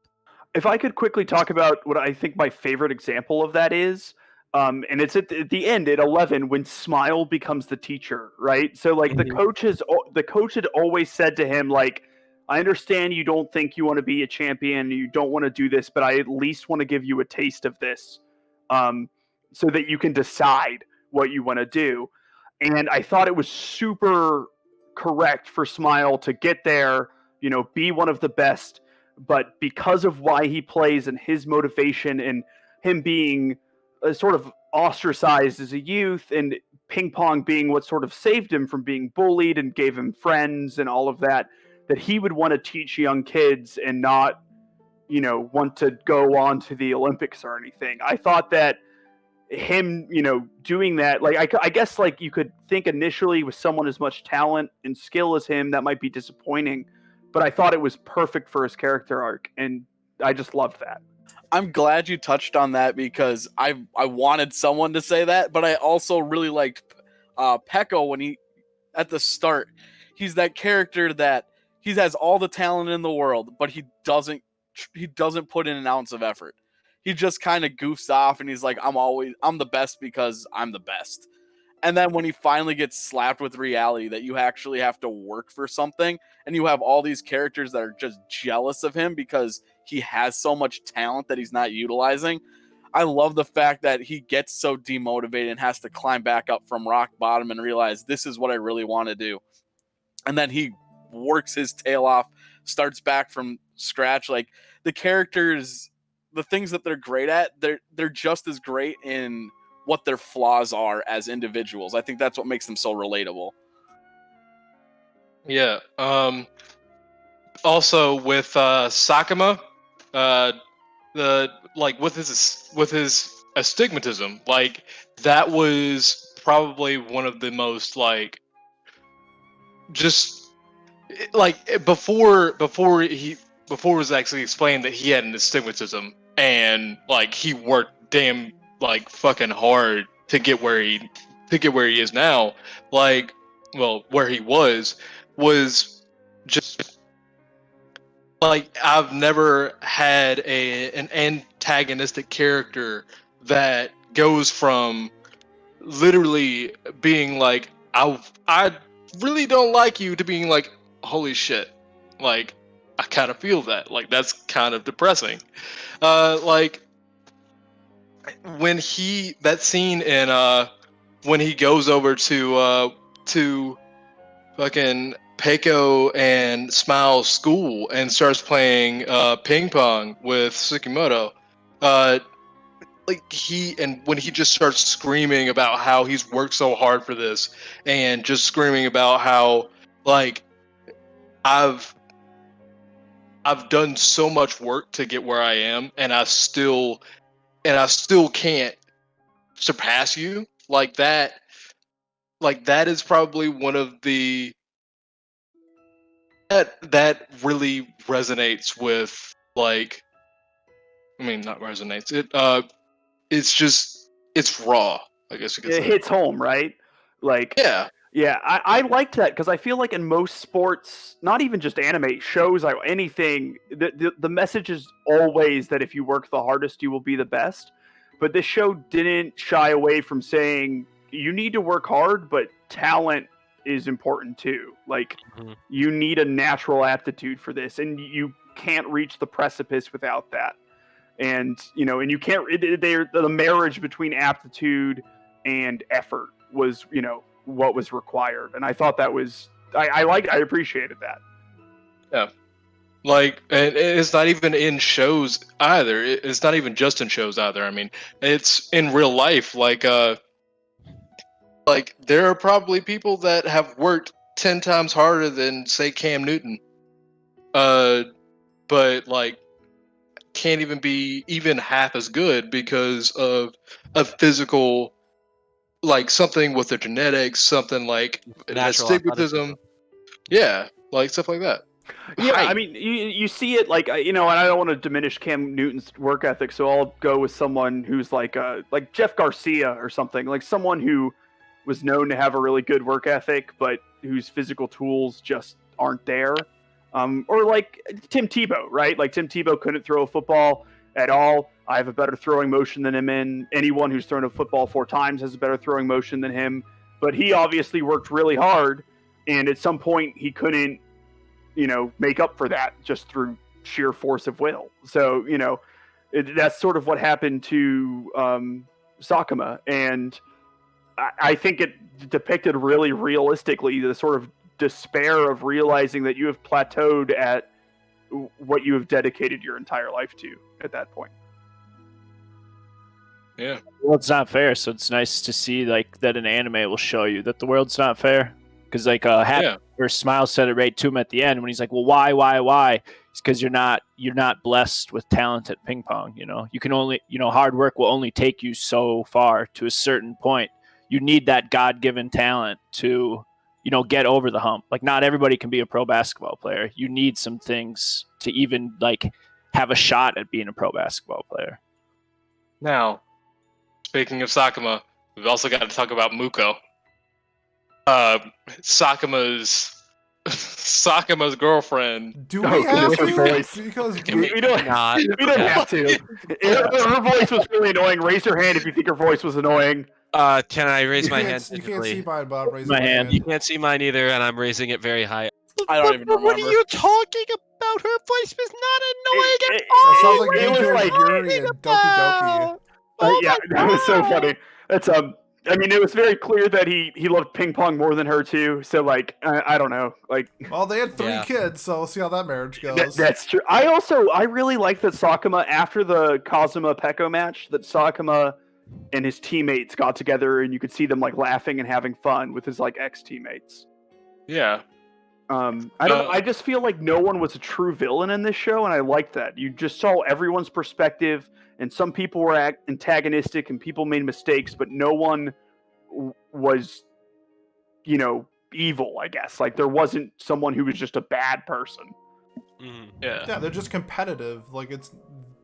If I could quickly talk about what I think my favorite example of that is, and it's at the end at 11 when Smile becomes the teacher, right? So like the coach had always said to him like, I understand you don't think you want to be a champion, you don't want to do this, but I at least want to give you a taste of this, so that you can decide what you want to do. And I thought it was super correct for Smile to get there, be one of the best, but because of why he plays and his motivation and him being sort of ostracized as a youth, and Ping Pong being what sort of saved him from being bullied and gave him friends and all of that, that he would want to teach young kids and not, want to go on to the Olympics or anything. I thought that him, doing that, like I guess like you could think initially with someone as much talent and skill as him, that might be disappointing, but I thought it was perfect for his character arc, and I just loved that. I'm glad you touched on that because I wanted someone to say that, but I also really liked Pecco when he at the start. He's that character that he has all the talent in the world, but he doesn't put in an ounce of effort. He just kind of goofs off and he's like, I'm the best because I'm the best. And then when he finally gets slapped with reality that you actually have to work for something, and you have all these characters that are just jealous of him because he has so much talent that he's not utilizing. I love the fact that he gets so demotivated and has to climb back up from rock bottom and realize this is what I really want to do. And then he works his tail off, starts back from scratch. Like the characters, the things that they're great at, they're just as great in what their flaws are as individuals. I think that's what makes them so relatable. Yeah. Also with Sakuma, the like with his astigmatism, like that was probably one of the most like just like before it was actually explained that he had an astigmatism, and like he worked damn like fucking hard to get where he is now, like where he was just like I've never had an antagonistic character that goes from literally being like I really don't like you to being like holy shit, like I kind of feel that, like that's kind of depressing. Like when that scene in when he goes over to fucking Peiko and Smile's school and starts playing ping pong with Tsukimoto, like when he just starts screaming about how he's worked so hard for this, and just screaming about how like I've done so much work to get where I am, and I still can't surpass you, like that is probably one of the that really resonates with, like, I mean, not resonates, it's just it's raw, I guess you could It say. hits home, right? Like, Yeah. yeah, I liked that because I feel like in most sports, not even just anime shows, like anything, the message is always that if you work the hardest, you will be the best. But this show didn't shy away from saying you need to work hard, but talent is important too. Like, Mhm. you need a natural aptitude for this, and you can't reach the precipice without that. And and you can't. The marriage between aptitude and effort was, what was required, and I thought that was I appreciated that. Yeah. Like, and it's not even in shows either. It's not even just in shows either. I mean, it's in real life. Like there are probably people that have worked 10 times harder than, say, Cam Newton, but like can't even be even half as good because of a physical, like something with their genetics, something like an Natural athleticism. astigmatism. Yeah, like stuff like that. Yeah, I Height. mean, you see it like, and I don't want to diminish Cam Newton's work ethic, so I'll go with someone who's like Jeff Garcia or something, like someone who was known to have a really good work ethic, but whose physical tools just aren't there. Or like Tim Tebow, right? Like Tim Tebow couldn't throw a football at all. I have a better throwing motion than him. In anyone who's thrown a football 4 times has a better throwing motion than him. But he obviously worked really hard, and at some point he couldn't, make up for that just through sheer force of will. So, that's sort of what happened to Sakuma, and I think it depicted really realistically the sort of despair of realizing that you have plateaued at what you have dedicated your entire life to at that point. Yeah. Well, it's not fair, so it's nice to see like that an anime will show you that the world's not fair. Because like Happy Yeah. or Smile said it right to him at the end when he's like, "Well, why? It's because you're not blessed with talent at ping pong. You know, you can only hard work will only take you so far to a certain point. You need that God-given talent to get over the hump. Like not everybody can be a pro basketball player. You need some things to even like have a shot at being a pro basketball player." Now, speaking of Sakuma, we've also got to talk about Muko. Sakuma's girlfriend. Do Oh, we have goodness, her to? voice. Because We don't. Not. We don't Yeah. have to. Her voice was really annoying. Raise your hand if you think her voice was annoying. Can I raise my hand You can't physically? see mine, but I'm raising My my hand. You can't see mine either, and I'm raising it very high. I don't even What are remember. you talking about? Her voice was not annoying at It- all. That sounds like it me was doing like- Yuri and Doki Doki. about? Oh yeah, my that was so God. funny. That's I mean, it was very clear that he loved ping pong more than her too. So like, I don't know. Like, Well, they had 3 Yeah. kids, so we'll see how that marriage goes. that's true. I really like that Sakuma after the Kazuma Peko match that Sakuma and his teammates got together and you could see them like laughing and having fun with his like ex teammates. Yeah. I don't know. I just feel like no one was a true villain in this show, and I liked that. You just saw everyone's perspective, and some people were antagonistic, and people made mistakes, but no one was, evil. I guess like there wasn't someone who was just a bad person. Mhm. Yeah. Yeah, they're just competitive. Like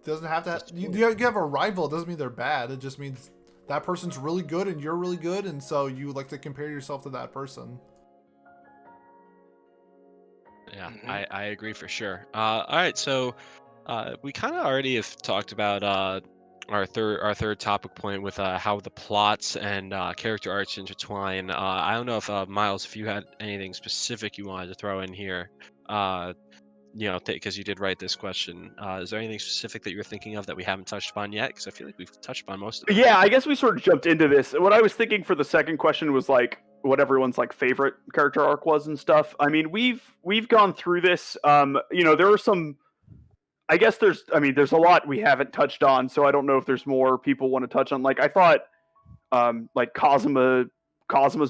doesn't have to. You have a rival. It doesn't mean they're bad. It just means that person's really good and you're really good, and so you like to compare yourself to that person. Yeah, Mhm. I agree for sure. All right, so we kind of already have talked about our third topic point with how the plots and character arcs intertwine. I don't know if Miles, if you had anything specific you wanted to throw in here, because you did write this question. Is there anything specific that you're thinking of that we haven't touched upon yet? Because I feel like we've touched upon most of it. Yeah, I guess we sort of jumped into this. What I was thinking for the second question was like what everyone's like favorite character arc was and stuff. I mean, we've gone through this. There are some. I guess there's a lot we haven't touched on, so I don't know if there's more people want to touch on. Like I thought, like Kazuma's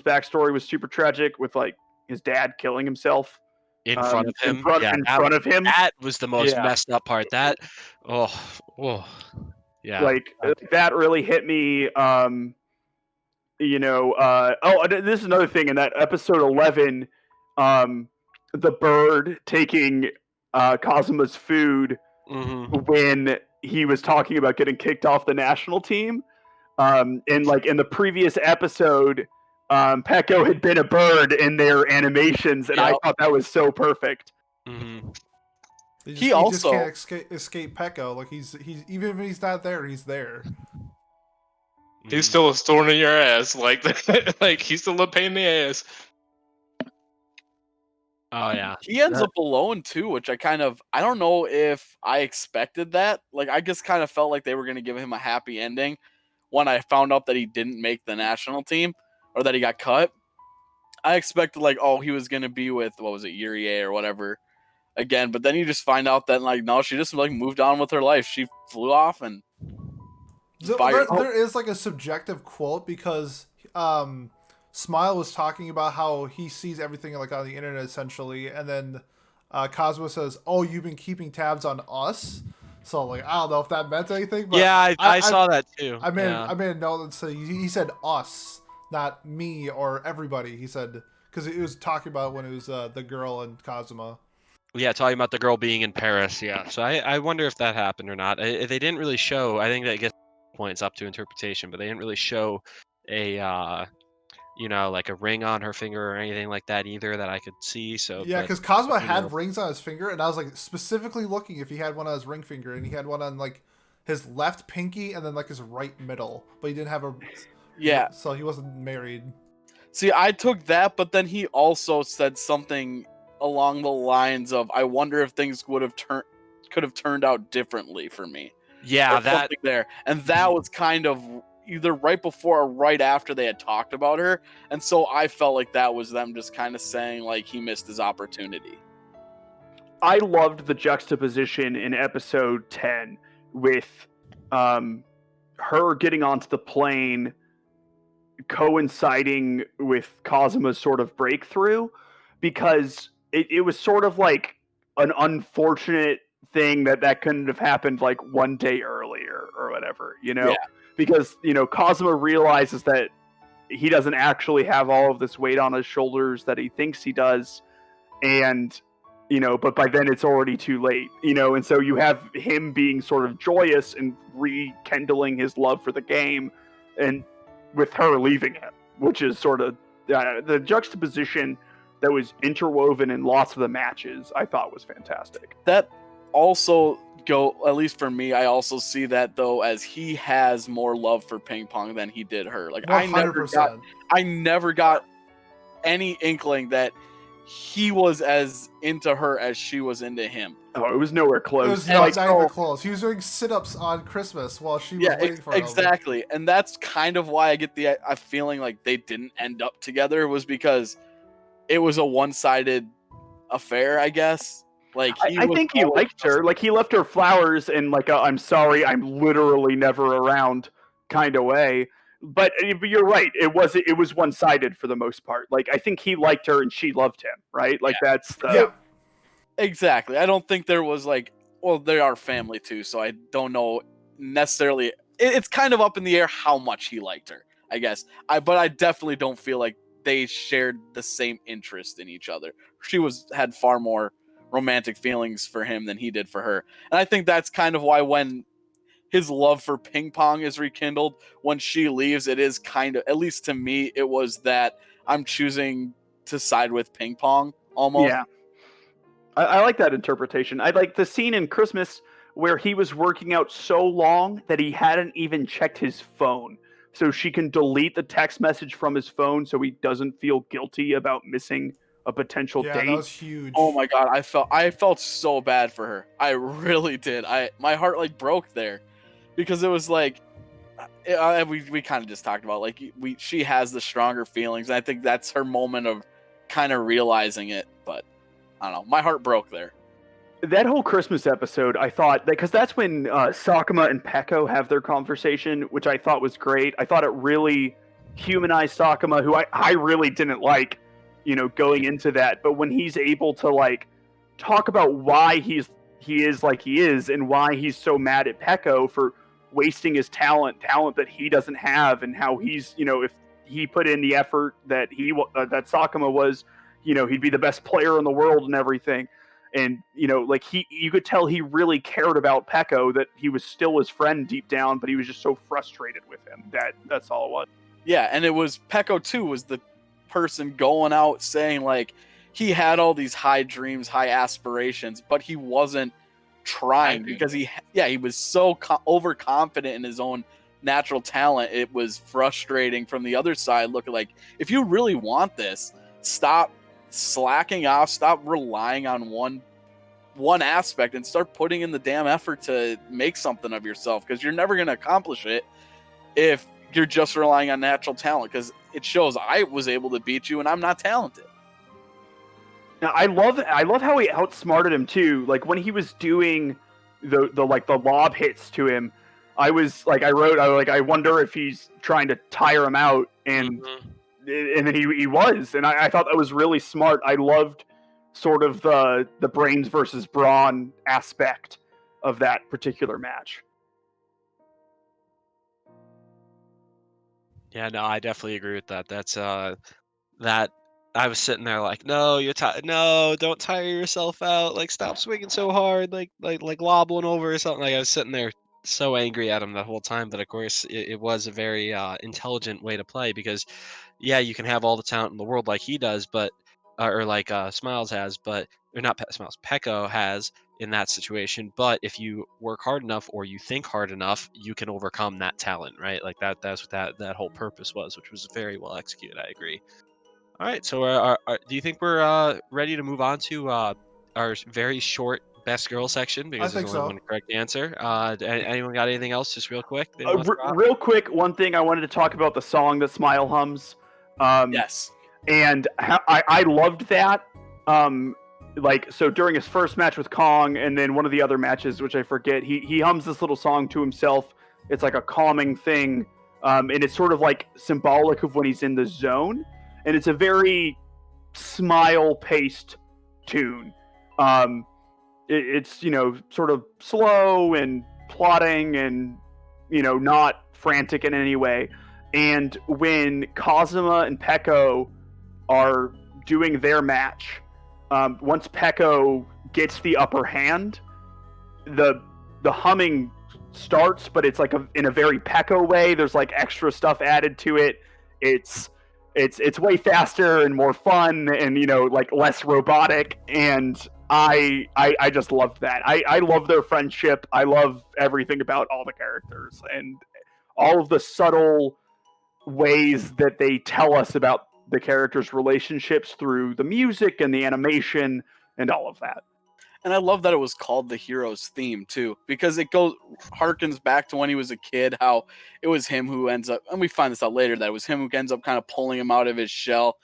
backstory was super tragic with like his dad killing himself In front of him, in front of him. that was the most Yeah. messed up part. That, oh, yeah. Like that really hit me. This is another thing in that episode 11, the bird taking Kazuma's food when he was talking about getting kicked off the national team. And like in the previous episode, Peko had been a bird in their animations, and I Yep. thought that was so perfect. He just also- can't escape Peko. Like he's even if he's not there, he's there. He's still a thorn in your ass. Like, like he's still a pain in the ass. Oh yeah. He ends up alone too, which I don't know if I expected that. Like I just kind of felt like they were gonna give him a happy ending when I found out that he didn't make the national team or that he got cut. I expected like, oh, he was gonna be with what was it, Yuri or whatever again, but then you just find out that like no, she just like moved on with her life. She flew off and There is like a subjective quote because Smile was talking about how he sees everything like on the internet essentially, and then Cosmo says, "Oh, you've been keeping tabs on us." So like I don't know if that meant anything, but Yeah, I saw that too. I made a note that said he said us, not me or everybody. He said because he was talking about when it was the girl and Kazuma. Yeah, talking about the girl being in Paris. Yeah, so I wonder if that happened or not. They didn't really show. I think that gets points up to interpretation, but they didn't really show a like a ring on her finger or anything like that either that I could see. So Yeah, but, because Cosmo who had knows? rings on his finger, and I was like specifically looking if he had one on his ring finger, and he had one on like his left pinky and then like his right middle, but he didn't have a. yeah. So he wasn't married. See, I took that, but then he also said something along the lines of, "I wonder if things could have turned out differently for me." Yeah, Or that something there, and that was kind of either right before or right after they had talked about her, and so I felt like that was them just kind of saying like he missed his opportunity. I loved the juxtaposition in episode 10 with her getting onto the plane coinciding with Kazuma's sort of breakthrough, because it was sort of like an unfortunate thing that couldn't have happened like one day earlier or whatever, Yeah. because Kazuma realizes that he doesn't actually have all of this weight on his shoulders that he thinks he does, and but by then it's already too late, and so you have him being sort of joyous and rekindling his love for the game, and with her leaving him, which is sort of the juxtaposition that was interwoven in lots of the matches, I thought was fantastic. That also at least for me, I also see that though as he has more love for Ping Pong than he did her. Like 100%. I never got any inkling that he was as into her as she was into him. Oh, it was nowhere It close. was And not even close. He was doing sit-ups on Christmas while she was waiting for him. Exactly. And that's kind of why I get the feeling like they didn't end up together, was because it was a one-sided affair, I guess. Like I think he liked her. Like, he left her flowers in like a "I'm sorry, I'm literally never around" kind of way. But you're right. It was one-sided for the most part. Like, I think he liked her and she loved him, right? Like, that's the Yeah. Exactly. I don't think there was like, well, they are family too, so I don't know necessarily. It's kind of up in the air how much he liked her, I guess. But I definitely don't feel like they shared the same interest in each other. She had far more romantic feelings for him than he did for her. And I think that's kind of why when his love for Ping Pong is rekindled, when she leaves, it is kind of, at least to me, it was that I'm choosing to side with Ping Pong almost. Yeah. I like that interpretation. I like the scene in Christmas where he was working out so long that he hadn't even checked his phone, so she can delete the text message from his phone so he doesn't feel guilty about missing a potential Yeah, date. that was huge. Oh my god, I felt so bad for her. I really did. My heart like broke there, because it was like we kind of just talked about, like, she has the stronger feelings, and I think that's her moment of kind of realizing it. But I don't know, my heart broke there. That whole Christmas episode, I thought, because that's when Sakuma and Peko have their conversation, which I thought was great. I thought it really humanized Sakuma, who I really didn't like, going into that. But when he's able to like talk about why he is like he is, and why he's so mad at Peko for wasting his talent that he doesn't have, and how he's, if he put in the effort that that Sakuma was, he'd be the best player in the world and everything. And like you could tell he really cared about Peko, that he was still his friend deep down, but he was just so frustrated with him. That's all it was. Yeah, and it was Peko too, was the person going out saying like he had all these high dreams, high aspirations, but he wasn't trying because he was so overconfident in his own natural talent. It was frustrating from the other side, looking like, if you really want this, stop slacking off, stop relying on one aspect, and start putting in the damn effort to make something of yourself, because you're never going to accomplish it if you're just relying on natural talent, because it shows I was able to beat you and I'm not talented. Now, I love how he outsmarted him too. Like when he was doing the lob hits to him, I wonder if he's trying to tire him out, and then he was, and I thought that was really smart. I loved sort of the brains versus brawn aspect of that particular match. Yeah, no, I definitely agree with that. That's that I was sitting there like, no, you're tired. No, don't tire yourself out. Like, stop swinging so hard, like wobbling over or something. Like, I was sitting there so angry at him the whole time. But of course, it was a very intelligent way to play, because, yeah, you can have all the talent in the world like he does, but or like Smiles has, but or not Smiles, Peko has in that situation. But if you work hard enough, or you think hard enough, you can overcome that talent, right? Like that's what that whole purpose was, which was very well executed. I agree. All right, so do you think we're ready to move on to our very short best girl section, because I there's think only so. one correct answer? Anyone got anything else, just real quick? they want to throw out? Real quick, one thing I wanted to talk about the song that Smile hums. Yes. And I loved that. like, so during his first match with Kong, and then one of the other matches, which I forget, he hums this little song to himself. It's like a calming thing, and it's sort of like symbolic of when he's in the zone, and it's a very smile-paced tune. It's sort of slow and plotting, and not frantic in any way. And when Kazuma and Peko are doing their match, once Peko gets the upper hand, the humming starts, but it's like in a very Peko way. There's like extra stuff added to it. It's way faster and more fun, and like less robotic. And I just loved that. I love their friendship. I love everything about all the characters and all of the subtle ways that they tell us about the characters' relationships through the music and the animation and all of that. And I love that it was called the hero's theme too, because it harkens back to when he was a kid, how it was him who ends up, and we find this out later, that it was him who ends up kind of pulling him out of his shell,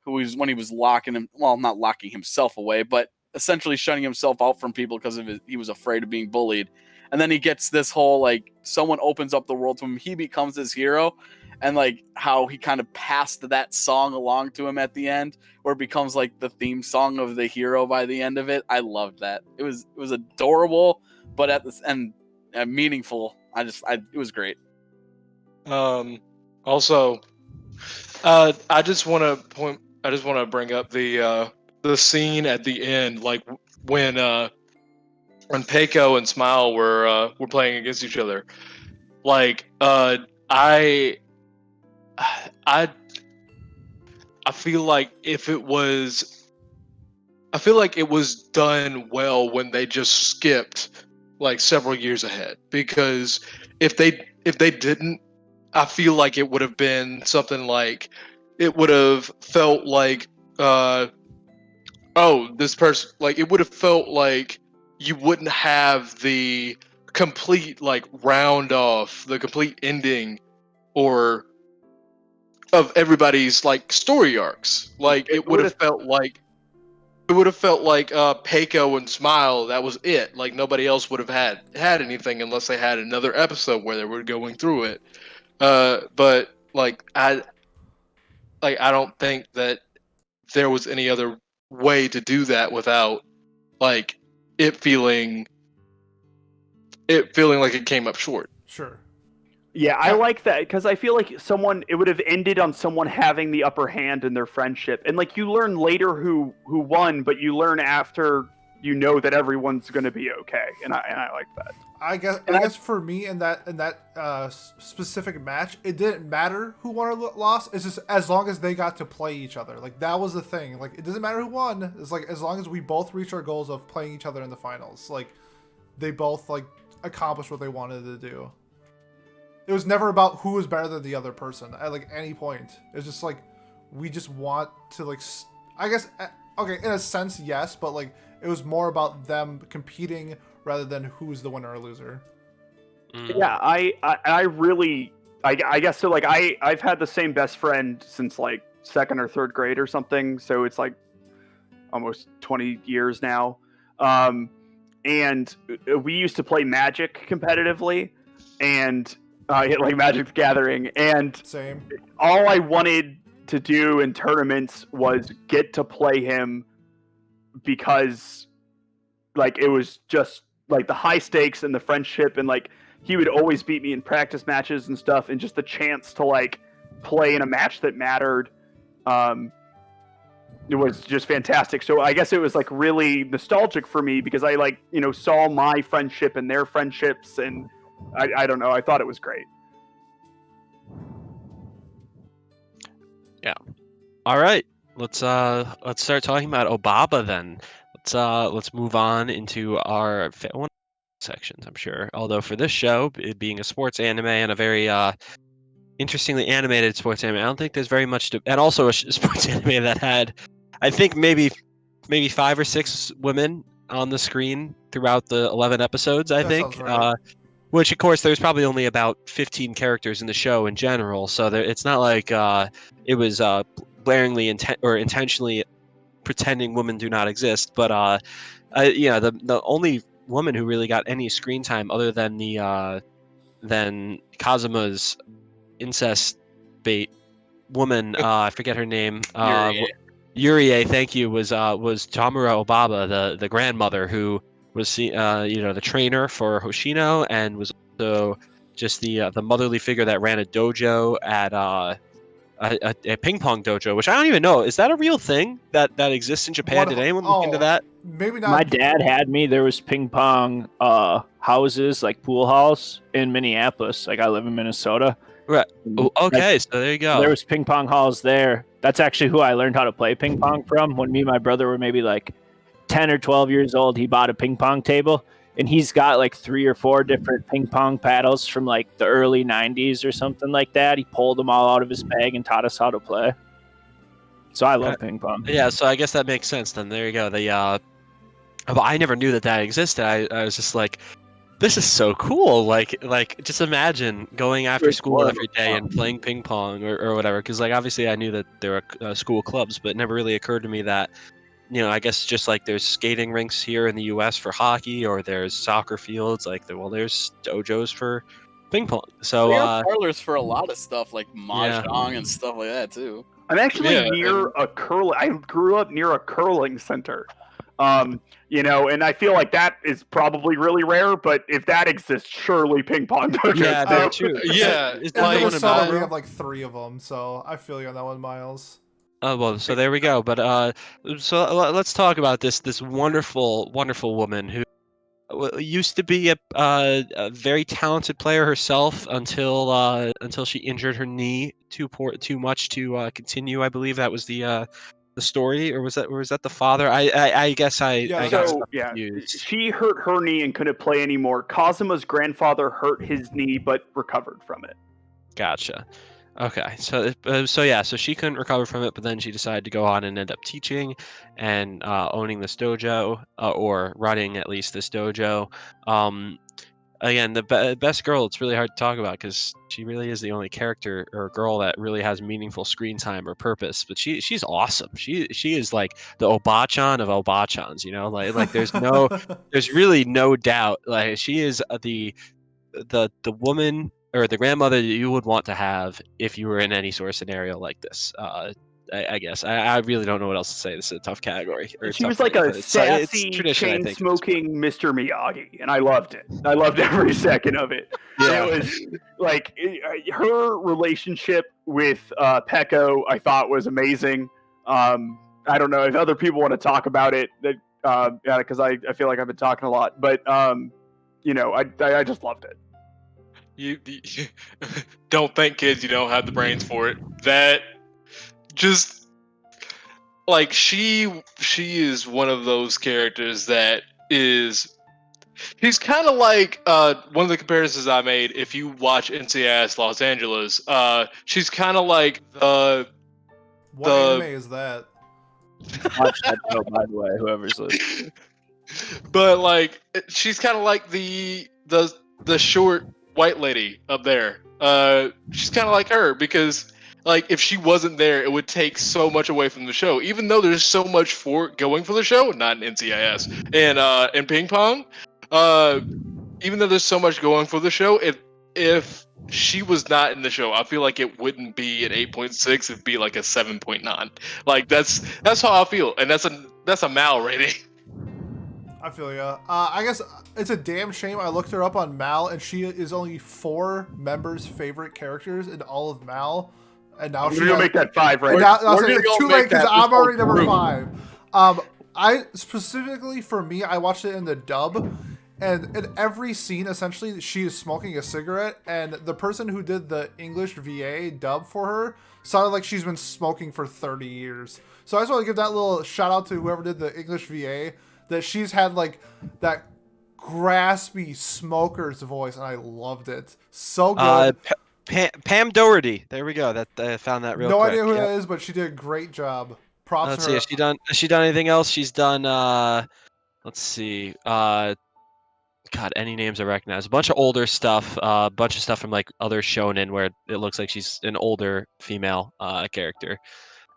when he was locking him, well, not locking himself away, but essentially shutting himself out from people because he was afraid of being bullied. And then he gets this whole, like, someone opens up the world to him, he becomes his hero, and like how he kind of passed that song along to him at the end, where it becomes like the theme song of the hero by the end of it. I loved that. It was adorable, but at this end, meaningful. It was great. Also, I just want to bring up the scene at the end, like when Peiko and Smile were playing against each other. Like, I feel like it was done well when they just skipped like several years ahead, because if they didn't, I feel like it would have been something like, it would have felt like this person, like, it would have felt like you wouldn't have the complete like round off, the complete ending or of everybody's like story arcs. Like it would have felt like Peiko and Smile, that was it. Like nobody else would have had anything unless they had another episode where they were going through it. But like I don't think that there was any other way to do that without like it feeling like it came up short. Sure. Yeah, I like that, because I feel like it would have ended on someone having the upper hand in their friendship, and like you learn later who won, but you learn after you know that everyone's going to be okay, and I like that. I guess for me in that specific match, it didn't matter who won or lost. It's just as long as they got to play each other, like that was the thing. Like it doesn't matter who won. It's like as long as we both reach our goals of playing each other in the finals, like they both like accomplished what they wanted to do. It was never about who was better than the other person at like any point. It's just like we just want to like, I guess, okay, in a sense, yes, but like it was more about them competing rather than who's the winner or loser. Yeah, I really, I guess so. Like I've had the same best friend since like second or third grade or something. So it's like almost 20 years now. And we used to play Magic competitively, and like Magic the Gathering, and Same. all I wanted to do in tournaments was get to play him, because like it was just like the high stakes and the friendship, and like he would always beat me in practice matches and stuff, and just the chance to like play in a match that mattered, it was just fantastic. So I guess it was like really nostalgic for me, because I like saw my friendship and their friendships, and I don't know, I thought it was great. Yeah. All right. Let's start talking about Obaba then. Let's move on into our one sections, I'm sure. Although for this show, it being a sports anime and a very interestingly animated sports anime, I don't think there's very much to, and also a sports anime that had, I think maybe 5 or 6 women on the screen throughout the 11 episodes. I That think. sounds right. Which, of course, there's probably only about 15 characters in the show in general, so it's not like it was blaringly intentionally pretending women do not exist. But the only woman who really got any screen time other than Kazuma's incest bait woman, I forget her name. Yurie, thank you. Was Tamura Obaba, the grandmother who was the trainer for Hoshino, and was also just the motherly figure that ran a dojo at a ping pong dojo, which I don't even know. Is that a real thing that exists in Japan? Did anyone look into that? Maybe not. My dad had me. There was ping pong houses, like pool halls in Minneapolis. Like I live in Minnesota. Right. Oh, okay, Like, so there you go. there was ping pong halls there. That's actually who I learned how to play ping pong from. When me and my brother were maybe like 10 or 12 years old, he bought a ping pong table, and he's got like 3 or 4 different ping pong paddles from like the early 90s or something like that. He pulled them all out of his bag and taught us how to play. So I love ping pong. Yeah, so I guess that makes sense then. There you go. But I never knew that existed. I was just like, this is so cool. Like just imagine going after school every day and playing ping pong or whatever. Because like obviously I knew that there were school clubs, but it never really occurred to me that I guess just like there's skating rinks here in the U.S. for hockey, or there's soccer fields. Like there's dojos for ping pong. So there are parlors for a lot of stuff like mahjong and stuff like that too. I'm actually near a curling. I grew up near a curling center. And I feel like that is probably really rare, but if that exists, surely ping pong dojos. Yeah, that's true. Yeah, In Minnesota, we have like 3 of them, so I feel you on that one, Miles. Oh well, so there we go. But so let's talk about this wonderful, wonderful woman who used to be a very talented player herself until she injured her knee too much to continue. I believe that was the story, or was that the father? I guess I got stuff confused. She hurt her knee and couldn't play anymore. Kazuma's grandfather hurt his knee but recovered from it. Gotcha. Okay, so she couldn't recover from it, but then she decided to go on and end up teaching and owning this dojo, or running at least this dojo. Again, the best girl. It's really hard to talk about because she really is the only character or girl that really has meaningful screen time or purpose. But she's awesome. She is like the Obachan of Obachans. Like there's really no doubt. Like she is the woman or the grandmother that you would want to have if you were in any sort of scenario like this. I guess I really don't know what else to say. This is a tough category. She was like a sassy, chain-smoking Mr. Miyagi, and I loved it. I loved every second of it. Yeah. It was like her relationship with Pecco, I thought was amazing. I don't know if other people want to talk about it, because I feel like I've been talking a lot, but I just loved it. You don't think, kids, you don't have the brains for it. That just like she is one of those characters that is. She's kind of like one of the comparisons I made. If you watch NCIS Los Angeles, she's kind of like the. What anime is that? Watch that show, by the way, whoever's listening. But like, she's kind of like the short white lady up there. She's kind of like her because. Like, if she wasn't there, it would take so much away from the show. Even though there's so much going for the show, not in NCIS and Ping Pong. Even though there's so much going for the show, if she was not in the show, I feel like it wouldn't be an 8.6. It'd be like a 7.9. Like that's how I feel, and that's a Mal rating. I feel ya. I guess it's a damn shame. I looked her up on Mal, and she is only 4 members' favorite characters in all of Mal. And now we're gonna make that 5, right? It's too late because I'm already number 5. I specifically, for me, I watched it in the dub, and in every scene, essentially, she is smoking a cigarette, and the person who did the English VA dub for her sounded like she's been smoking for 30 years. So I just want to give that little shout out to whoever did the English VA, that she's had like that graspy smoker's voice, and I loved it. So good. Pam Doherty. There we go. That I found that real quick. No idea who that is, but she did a great job. Props Let's to her. see. Has she done anything else? She's done. Let's see. God, any names I recognize? A bunch of older stuff. A bunch of stuff from like other shonen where it looks like she's an older female character.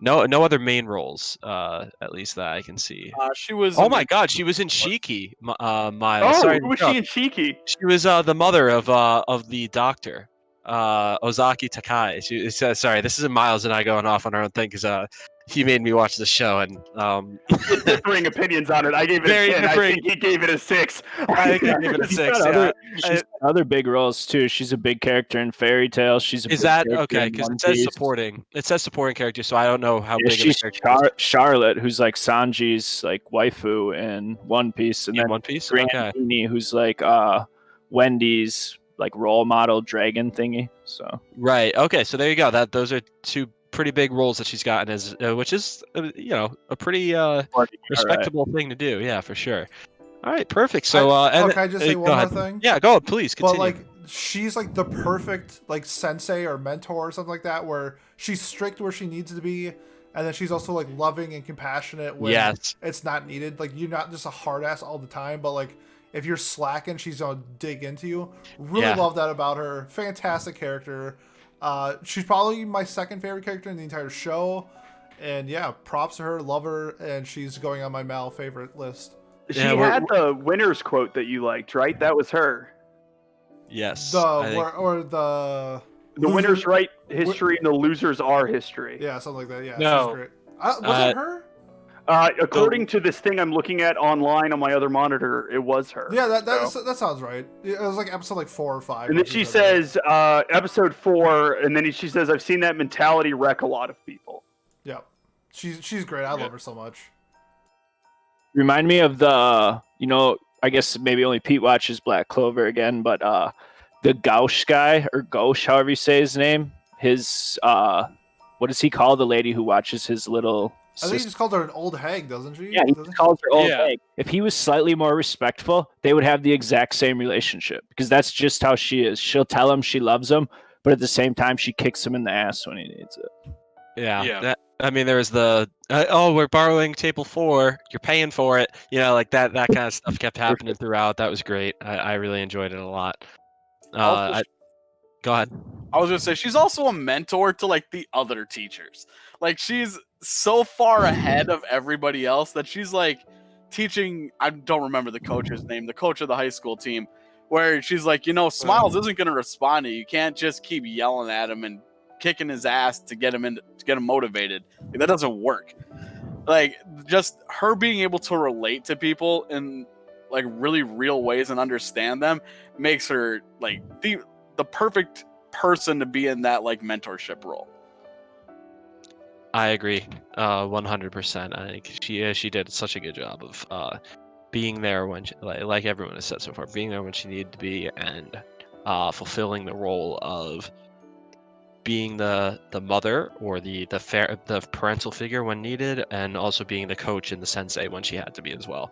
No other main roles, at least that I can see. She was. Oh in my the- God, she was in Shiki, Miles. Oh, Sorry to who was interrupt. she in Shiki? She was the mother of the doctor, Ozaki Takai. Sorry, this isn't Miles and I going off on our own thing because he made me watch the show and We had differing opinions on it. I gave it Very a 10. differing. I think he gave it a 6. I gave it a She's 6. got Yeah. other, she's got other big roles too. She's a big character in Fairy Tale. She's a Is big that character okay? in Because One it says Piece. supporting. It says supporting character, so I don't know how Yeah, big of a she's character she is Charlotte, who's like Sanji's like waifu in One Piece, and in then One Piece. Grand Okay. Genie, who's like Wendy's like role model dragon thingy. So Right. Okay. So there you go. Those are two pretty big roles that she's gotten as, which is a pretty respectable thing to do. Yeah, for sure. All right. Perfect. So can I just say go one more ahead. thing? Yeah. Go ahead, please But continue. like, she's like the perfect like sensei or mentor or something like that, where she's strict where she needs to be, and then she's also like loving and compassionate when Yes. it's not needed. Like, you're not just a hard ass all the time, but like if you're slacking, she's gonna dig into you. Really Yeah. love that about her. Fantastic character. She's probably my second favorite character in the entire show, and yeah, props to her. Love her, and she's going on my Mal favorite list. She Yeah, we're- had the winner's quote that you liked, right? That was her. Yes. The I think- or the The winners write history and the losers are history. yeah, something like that. Yeah, No. she's great. Was it her? According to this thing I'm looking at online on my other monitor, it was her. Yeah, So- that sounds right. It was like episode like 4 or 5. And then she says, episode 4, and then she says, I've seen that mentality wreck a lot of people. "Yeah, she's great. I love her so much." remind me of the I guess maybe only Pete watches Black Clover again, but the Gauche guy or Gauche, however you say his name, his what does he call the lady who watches his little I think he sister? just called her an old hag, doesn't she? Yeah, he Doesn't calls her old Yeah. hag. If he was slightly more respectful, they would have the exact same relationship because that's just how she is. She'll tell him she loves him, but at the same time, she kicks him in the ass when he needs it. Yeah. Yeah. I mean, there was the we're borrowing table 4. You're paying for it. Like that kind of stuff kept happening throughout. That was great. I really enjoyed it a lot. Also, Go ahead. I was gonna say she's also a mentor to like the other teachers. Like she's so far ahead of everybody else that she's like teaching. I don't remember the coach's name. The coach of the high school team, where she's like, Smiles isn't gonna respond to you. You can't just keep yelling at him and kicking his ass to get him motivated. Like, that doesn't work. Like just her being able to relate to people in like really real ways and understand them makes her like the perfect person to be in that like mentorship role. I agree, 100%. I think she did such a good job of being there when like everyone has said so far, being there when she needed to be and fulfilling the role of being the mother or the parental figure when needed, and also being the coach and the sensei when she had to be as well.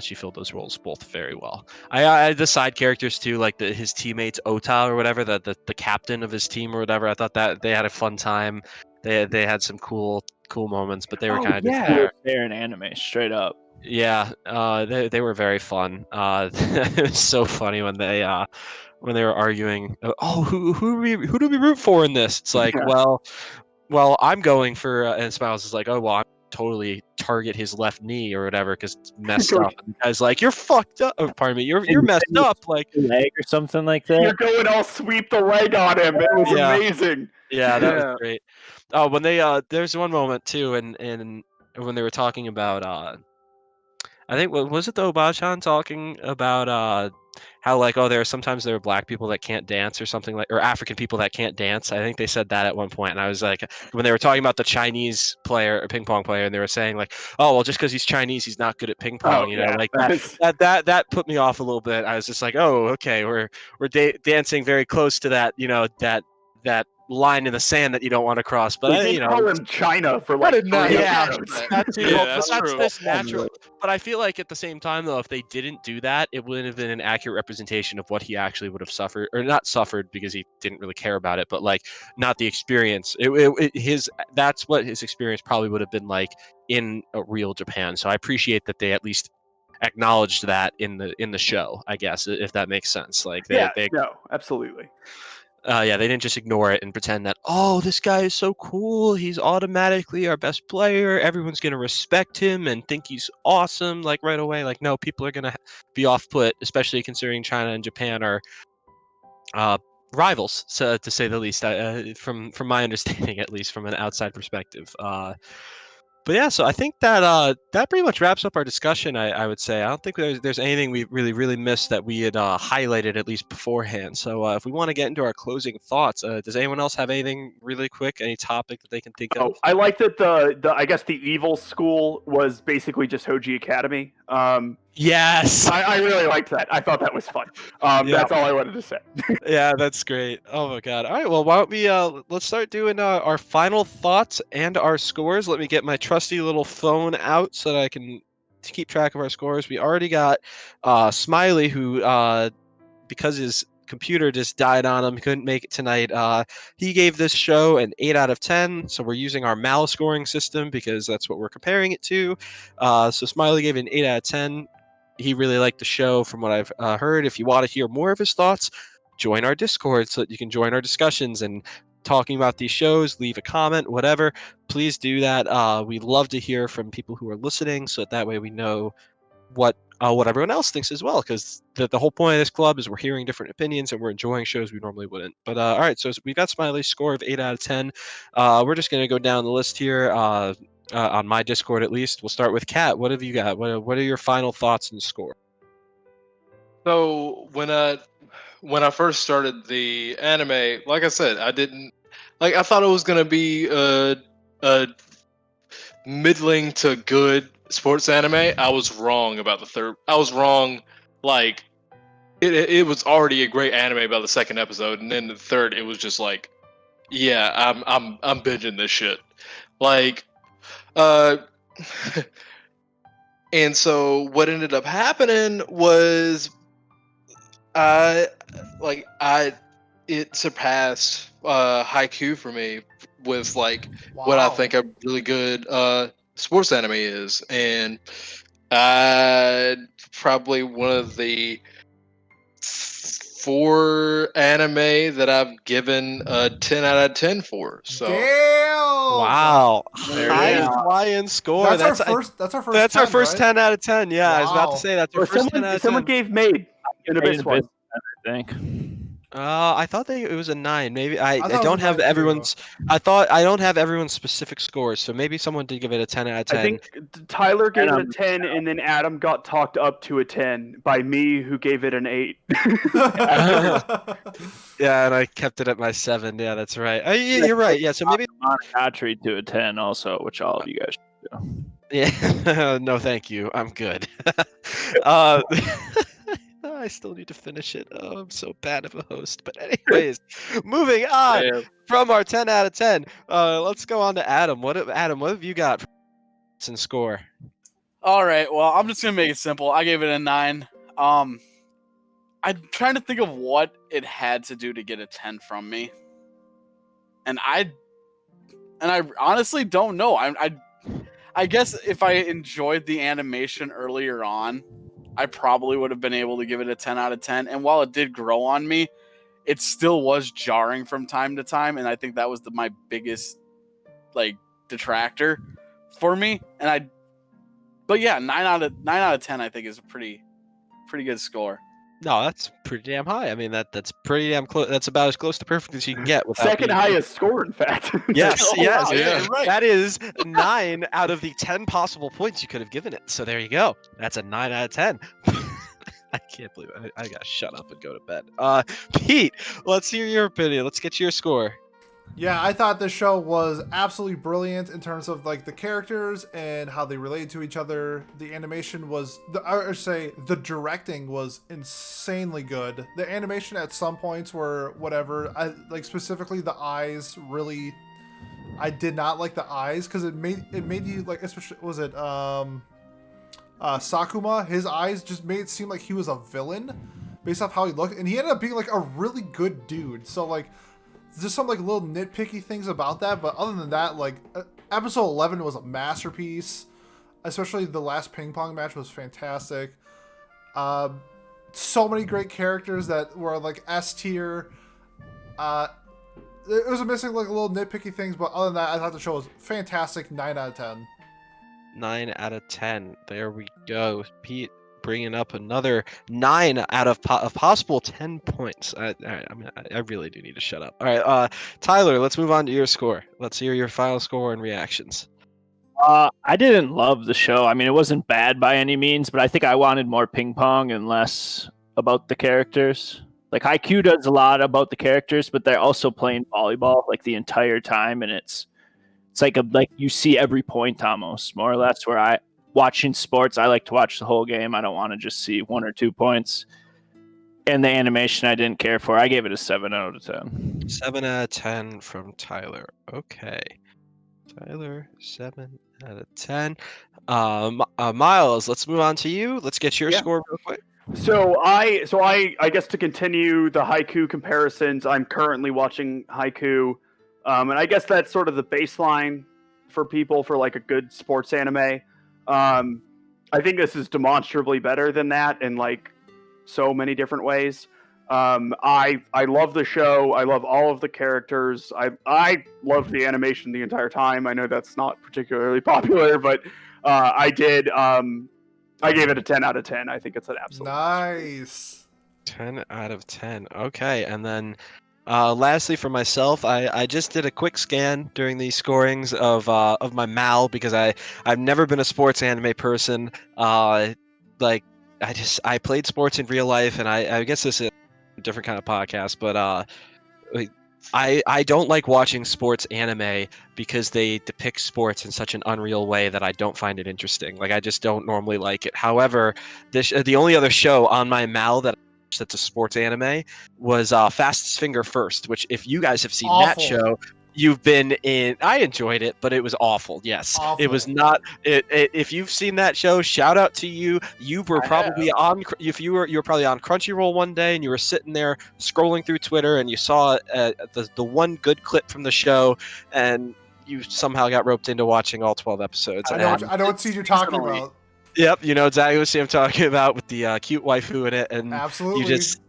She filled those roles both very well. I the side characters too, like his teammates Ota or whatever, the captain of his team or whatever. I thought that they had a fun time. They had some cool moments, but they were kind of just there. They're in anime, straight up. Yeah, they were very fun. It was so funny when they were arguing. Who do we root for in this? It's like, Yeah. well, I'm going for. And Smiles is like, oh well, I'm totally target his left knee or whatever because it's messed up. And the guy's like, you're fucked up. Oh, pardon me, you're messed up. Like leg or something like that. You're going all sweep the leg on him. It was Yeah. amazing. Yeah, that Yeah. was great. When they there's one moment too, and when they were talking about I think was it the Obachan talking about how like there are black people that can't dance or something like, or African people that can't dance. I think they said that at one point, and I was like, when they were talking about the Chinese player, or ping pong player, and they were saying like, oh well, just because he's Chinese, he's not good at ping pong. Like that put me off a little bit. I was just like, oh okay, we're dancing very close to that, that line in the sand that you don't want to cross. But They did call him China for like did not 3 yeah, episodes. that too. Yeah, Well, that's that's true. this natural. But I feel like at the same time, though, if they didn't do that, it wouldn't have been an accurate representation of what he actually would have suffered, or not suffered because he didn't really care about it, but like not the experience. That's what his experience probably would have been like in a real Japan. So I appreciate that they at least acknowledged that in the show. I guess if that makes sense. Like they No, absolutely. Yeah, they didn't just ignore it and pretend that, oh, this guy is so cool. He's automatically our best player. Everyone's going to respect him and think he's awesome, like right away. Like, no, people are going to be off put, especially considering China and Japan are uh, rivals, so, to say the least, from my understanding, at least from an outside perspective. But yeah, so I think that that pretty much wraps up our discussion. I would say I don't think there's anything we really missed that we had highlighted at least beforehand. So if we want to get into our closing thoughts, does anyone else have anything really quick, any topic that they can think Oh, of? I like that the I guess the evil school was basically just Hoji Academy. Yes. I really liked that. I thought that was fun. Yeah. That's all I wanted to say. Yeah, that's great. Oh my god. All right, well, why don't we let's start doing our final thoughts and our scores. Let me get my trusty little phone out so that I can keep track of our scores. We already got Smiley, who because his computer just died on him, couldn't make it tonight. He gave this show an 8 out of 10. So we're using our Mal scoring system because that's what we're comparing it to. So Smiley gave it an 8 out of 10. He really liked the show from what I've heard. If you want to hear more of his thoughts, join our Discord so that you can join our discussions and talking about these shows. Leave a comment, whatever. Please do that. We love to hear from people who are listening, so that way we know what everyone else thinks as well. Because the whole point of this club is we're hearing different opinions and we're enjoying shows we normally wouldn't. But all right, so we've got Smiley's score of 8 out of 10. We're just gonna go down the list here. On my Discord, at least, we'll start with Kat. What have you got? What are your final thoughts and score? So when I first started the anime, like I said, I didn't like. I thought it was gonna be a middling to good sports anime. I was wrong about the third. I was wrong. Like it was already a great anime by the second episode, and then the third, it was just like, yeah, I'm binging this shit. Like, uh, and so what ended up happening was, I like I it surpassed Haiku for me with like what I Wow. think a really good sports anime is, and uh probably one of the 4 anime that I've given a 10 out of 10 for. So Damn. Wow, There it high is. flying score. That's our That's first. That's our first. that's 10, our first right? 10 out of 10. Yeah, I was about to Wow. say that's our Or first 10 out of 10. someone gave Made an Made Abyss in one. Abyss, I think. I thought it was a 9. Maybe I thought it was don't a have 9 too. everyone's. I thought I don't have everyone's specific scores, so maybe someone did give it a 10 out of 10. I think Tyler gave it a And, 10, and then Adam got talked up to a 10 by me, who gave it an 8. Yeah, and I kept it at my 7. Yeah, that's right. You're right. Yeah, so maybe. Monogatari to a 10 also, which all of you guys should do. Yeah, no, thank you. I'm good. uh, I still need to finish it. Oh, I'm so bad of a host. But anyways, moving on from our 10 out of 10. Let's go on to Adam. Adam? What have you got in score? All right. Well, I'm just gonna make it simple. I gave it a 9. I'm trying to think of what it had to do to get a 10 from me, and I honestly don't know. I guess if I enjoyed the animation earlier on, I probably would have been able to give it a 10 out of 10. And while it did grow on me, it still was jarring from time to time, and I think that was my biggest like detractor for me. But yeah, 9 out of 10 I think is a pretty good score. No, that's pretty damn high. I mean, that's pretty damn close. That's about as close to perfect as you can get. Without Second being... highest score, in fact. Yes, Oh, yes, wow, yeah, you're right. That is 9 out of the 10 possible points you could have given it. So there you go. That's a 9 out of 10. I can't believe it. I gotta shut up and go to bed. Pete, let's hear your opinion. Let's get your score. Yeah, I thought this show was absolutely brilliant in terms of like the characters and how they relate to each other. The animation was, I should say, the directing was insanely good. The animation at some points were whatever. I like specifically the eyes. Really, I did not like the eyes because it made you like, especially was it Sakuma? His eyes just made it seem like he was a villain based off how he looked, and he ended up being like a really good dude. So like. Just some like little nitpicky things about that, but other than that, like episode 11 was a masterpiece. Especially the last ping pong match was fantastic. So many great characters that were like S tier. It was missing like little nitpicky things, but other than that, I thought the show was fantastic. 9 out of 10. 9 out of 10. There we go. Pete bringing up another 9 out of possible 10 points. All right, I really do need to shut up. All right, Tyler, let's move on to your score. Let's hear your final score and reactions. I didn't love the show. I mean, it wasn't bad by any means, but I think I wanted more ping pong and less about the characters. Like Haikyuu does a lot about the characters, but they're also playing volleyball like the entire time, and it's like you see every point almost, more or less. Where watching sports, I like to watch the whole game. I don't want to just see 1 or 2 points. And the animation I didn't care for. I gave it a 7 out of 10. 7 out of 10 from Tyler. Okay. Tyler, 7 out of 10. Miles, let's move on to you. Let's get your score real quick. So I guess to continue the Haiku comparisons, I'm currently watching Haiku, and I guess that's sort of the baseline for people for like a good sports anime. I think this is demonstrably better than that in like so many different ways. I love the show. I love all of the characters. I loved the animation the entire time. I know that's not particularly popular, but I did. I gave it a 10 out of 10. I think it's an absolute Nice. 10 out of 10. Okay, and then lastly for myself, I just did a quick scan during the scorings of my MAL because I've never been a sports anime person. Like I played sports in real life, and I guess this is a different kind of podcast, but I don't like watching sports anime because they depict sports in such an unreal way that I don't find it interesting. Like I just don't normally like it. However, the only other show on my MAL that that's a sports anime was Fastest Finger First, which if you guys have seen that Awful. show, you've been in. I enjoyed it, but it was awful. Yes, Awful. it was not. If you've seen that show, shout out to you. You were probably on. If you were probably on Crunchyroll one day and you were sitting there scrolling through Twitter and you saw the one good clip from the show and you somehow got roped into watching all 12 episodes. I know what scene you're talking Personally, about. Yep, you know exactly what scene I'm talking about with the cute waifu in it, and Absolutely. you just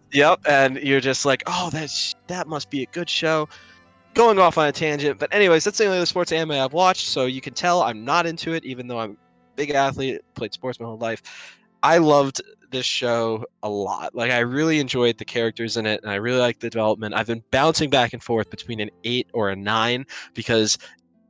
and you're just like, oh, that must be a good show. Going off on a tangent, but anyways, that's the only other sports anime I've watched, so you can tell I'm not into it, even though I'm a big athlete, played sports my whole life. I loved this show a lot. Like I really enjoyed the characters in it, and I really liked the development. I've been bouncing back and forth between an 8 or a 9 because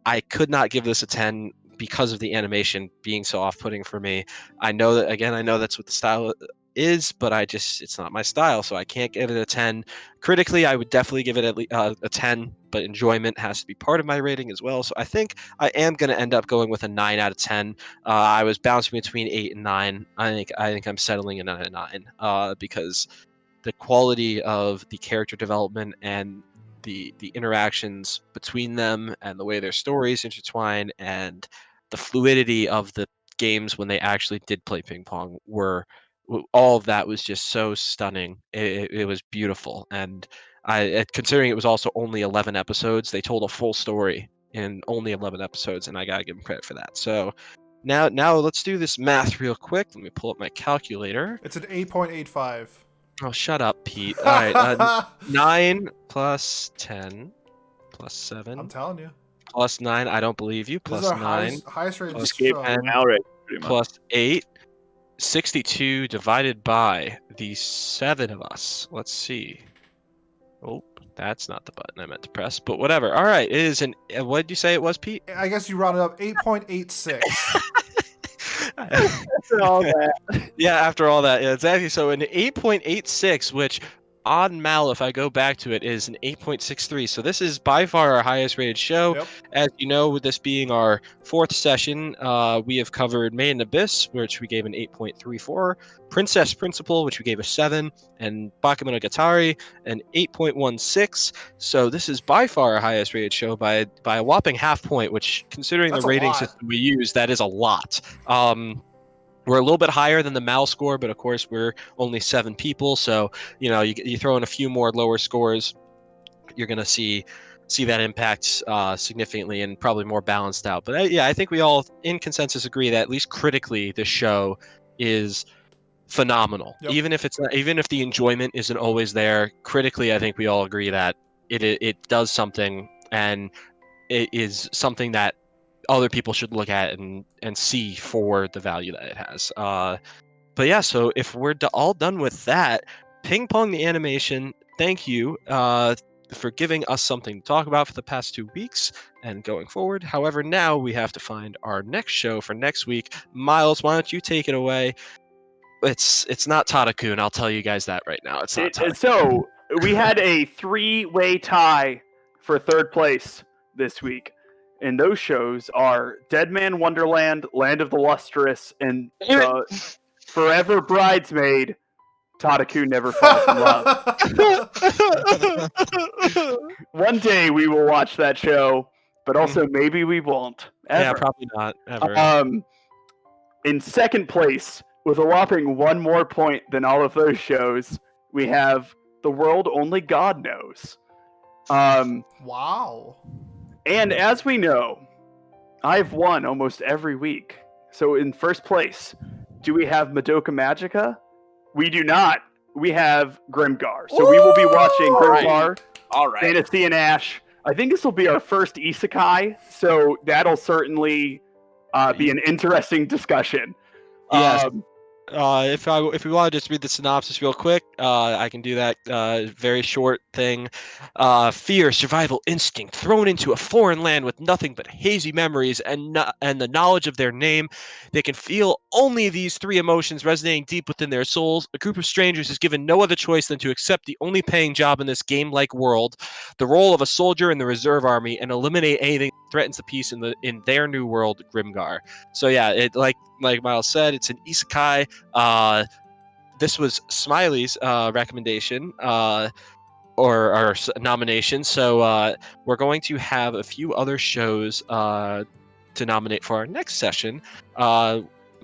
I could not give this a 10 because of the animation being so off-putting for me. I know that's what the style is, but it's not my style, so I can't give it a 10. Critically, I would definitely give it at least a 10, but enjoyment has to be part of my rating as well. So I think I am going to end up going with a 9 out of 10. I was bouncing between 8 and 9. I think I'm settling in on a 9 because the quality of the character development and the interactions between them and the way their stories intertwine and the fluidity of the games when they actually did play ping pong all of that was just so stunning. It was beautiful, and considering it was also only 11 episodes, they told a full story in only 11 episodes, and I gotta give them credit for that. So now let's do this math real quick. Let me pull up my calculator. It's an 8.85. Oh, shut up, Pete. All right, 9 plus 10 plus 7 I'm telling you. plus 9. I don't believe you. This Plus is our 9 highest rated plus show. 10 plus 8. 62 divided by the 7 of us. Let's see. Oh, that's not the button I meant to press, but whatever. All right, it is an. What did you say it was, Pete? I guess you rounded up 8.86. After all that. Yeah, after all that, yeah, exactly. So an 8.86, which on MAL, if I go back to it, is an 8.63. So this is by far our highest rated show. Yep. As you know, with this being our 4th session, we have covered Made in Abyss, which we gave an 8.34, Princess Principal, which we gave a 7, and Bakemonogatari, an 8.16. So this is by far our highest rated show by a whopping half point, which, considering That's the a rating lot. system we use, that is a lot. We're a little bit higher than the MAL score, but of course we're only 7 people, so you throw in a few more lower scores, you're gonna see that impact significantly and probably more balanced out. But I think we all in consensus agree that at least critically this show is phenomenal. Yep. Even if the enjoyment isn't always there, critically I think we all agree that it does something, and it is something that other people should look at and see for the value that it has. But yeah, so if we're all done with that, Ping Pong the Animation, thank you for giving us something to talk about for the past 2 weeks and going forward. However, now we have to find our next show for next week. Miles, why don't you take it away? It's not Tadakun, I'll tell you guys that right now. It's not Tadakun. So we had a 3-way tie for third place this week, and those shows are Dead Man Wonderland, Land of the Lustrous, and Forever Bridesmaid. Tadaku Never Falls in Love. One day we will watch that show, but also maybe we won't. Ever. Yeah, probably not ever. In second place, with a whopping 1 more point than all of those shows, we have The World Only God Knows. Wow. And as we know, I've won almost every week. So in first place, do we have Madoka Magica? We do not. We have Grimgar. So we will be watching Grimgar, All right. Fantasy and Ash. I think this will be our first isekai, so that'll certainly be an interesting discussion. Yes. If we want to just read the synopsis real quick, I can do that. Very short thing. Fear, survival instinct, thrown into a foreign land with nothing but hazy memories and the knowledge of their name. They can feel only these 3 emotions resonating deep within their souls. A group of strangers is given no other choice than to accept the only paying job in this game-like world, the role of a soldier in the reserve army, and eliminate anything that threatens the peace in their new world, Grimgar. So yeah, it like Miles said, it's an isekai. This was Smiley's recommendation or nomination. So we're going to have a few other shows to nominate for our next session.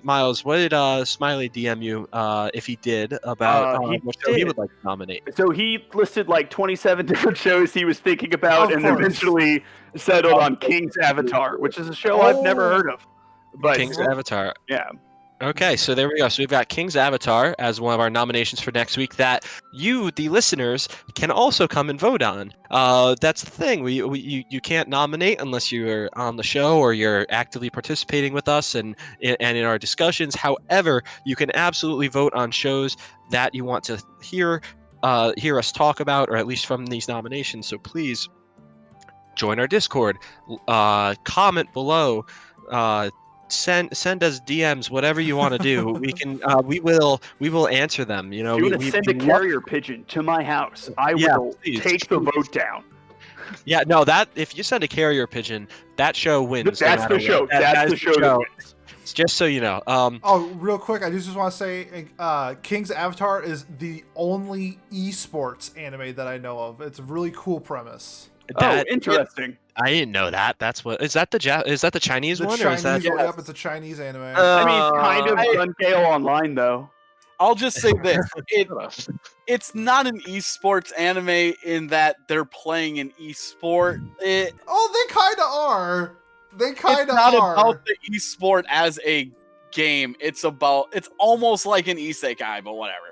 Miles, what did Smiley DM you if he did about what show he would like to nominate? So he listed like 27 different shows he was thinking about, Of and course. eventually settled on King's Avatar, which is a show I've never heard of. But King's Avatar. yeah. Okay, so there we go. So we've got King's Avatar as one of our nominations for next week that you, the listeners, can also come and vote on. That's the thing. You can't nominate unless you're on the show or you're actively participating with us and in our discussions. However, you can absolutely vote on shows that you want to hear us talk about, or at least from these nominations. So please join our Discord, comment below. Send us DMs, whatever you want to do. We can we will answer them. You know, If you want to send a carrier pigeon to my house, I will take the vote down. Yeah, no, that if you send a carrier pigeon, that show wins. That's the show. That's the show that wins. Just so you know. Oh, real quick, I just want to say, King's Avatar is the only esports anime that I know of. It's a really cool premise. Interesting. I didn't know that. That's what is that the Chinese one? Chinese, or is that... Yep, it's a Chinese anime. I mean, kind of on Gale Online though. I'll just say this: it's not an esports anime in that they're playing an esport. They kind of are. They kind of are. It's not about the esport as a game. It's almost like an isekai, but whatever.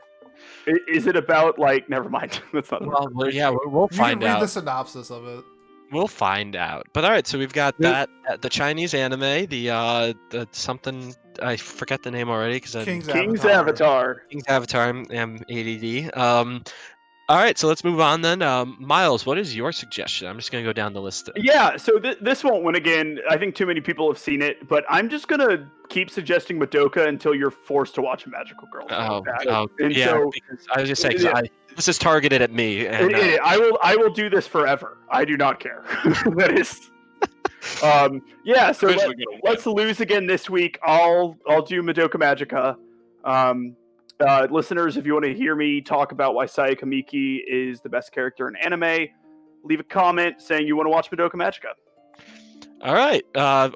Is it about like? Never mind. That's not. Well, yeah, we'll find out. You can read the synopsis of it. We'll find out. But all right, so we've got that the Chinese anime, the something I forget the name already because King's Avatar. King's Avatar. I'm ADD. All right, so let's move on then. Miles, what is your suggestion? I'm just gonna go down the list. Yeah, so this won't win again. I think too many people have seen it, but I'm just gonna keep suggesting Madoka until you're forced to watch Magical Girl. Yeah. So, because I was just saying, this is targeted at me. And, I will do this forever. I do not care. That is. Yeah. So let's lose again this week. I'll do Madoka Magica. Listeners, if you want to hear me talk about why Sayaka Miki is the best character in anime, leave a comment saying you want to watch Madoka Magica. All right,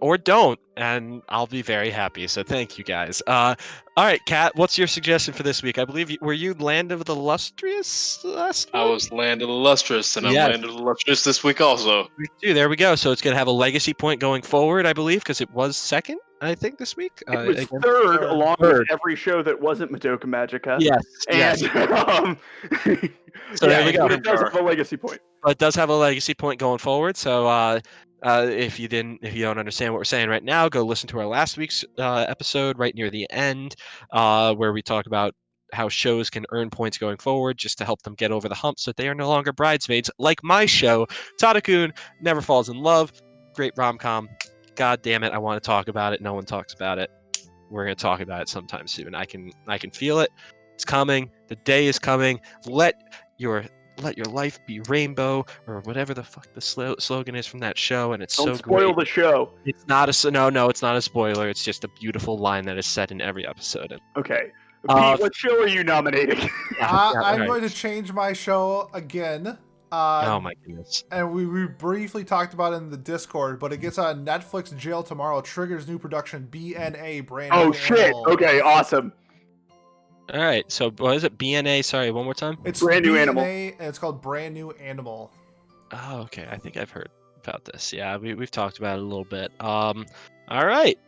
or don't, and I'll be very happy. So thank you guys. All right, Kat, what's your suggestion for this week? I believe were you Land of the Illustrious last I one? was Land of the Lustrous, and I'm Yes. Land of the Lustrous this week also. Week 2, there we go. So it's gonna have a legacy point going forward, I believe, because it was second, I think, this week. It was Again. third, along with Third. every show that wasn't Madoka Magica. Yes. And So there we go. But it does have a legacy point. But it does have a legacy point going forward. So if you don't understand what we're saying right now, go listen to our last week's episode right near the end, where we talk about how shows can earn points going forward just to help them get over the hump so that they are no longer bridesmaids. Like my show, Tadakun Never Falls in Love. Great rom-com. God damn it, I want to talk about it. No one talks about it. We're going to talk about it sometime soon. I can feel it. It's coming. The day is coming. Let your life be rainbow, or whatever the fuck the slogan is from that show, and it's Don't so spoil great. the show. It's not a no, it's not a spoiler. It's just a beautiful line that is said in every episode. And, Okay. Uh, Pete, what show are you nominating? I'm right. going to change my show again. Oh my goodness. And we briefly talked about it in the Discord, but it gets on Netflix jail tomorrow. Triggers new production BNA brand new Oh shit! animal. Okay, awesome. All right. So what is it? BNA. Sorry, one more time. It's Brand new BNA, animal. and it's called Brand New Animal. Oh, okay. I think I've heard about this. Yeah, we've talked about it a little bit. All right.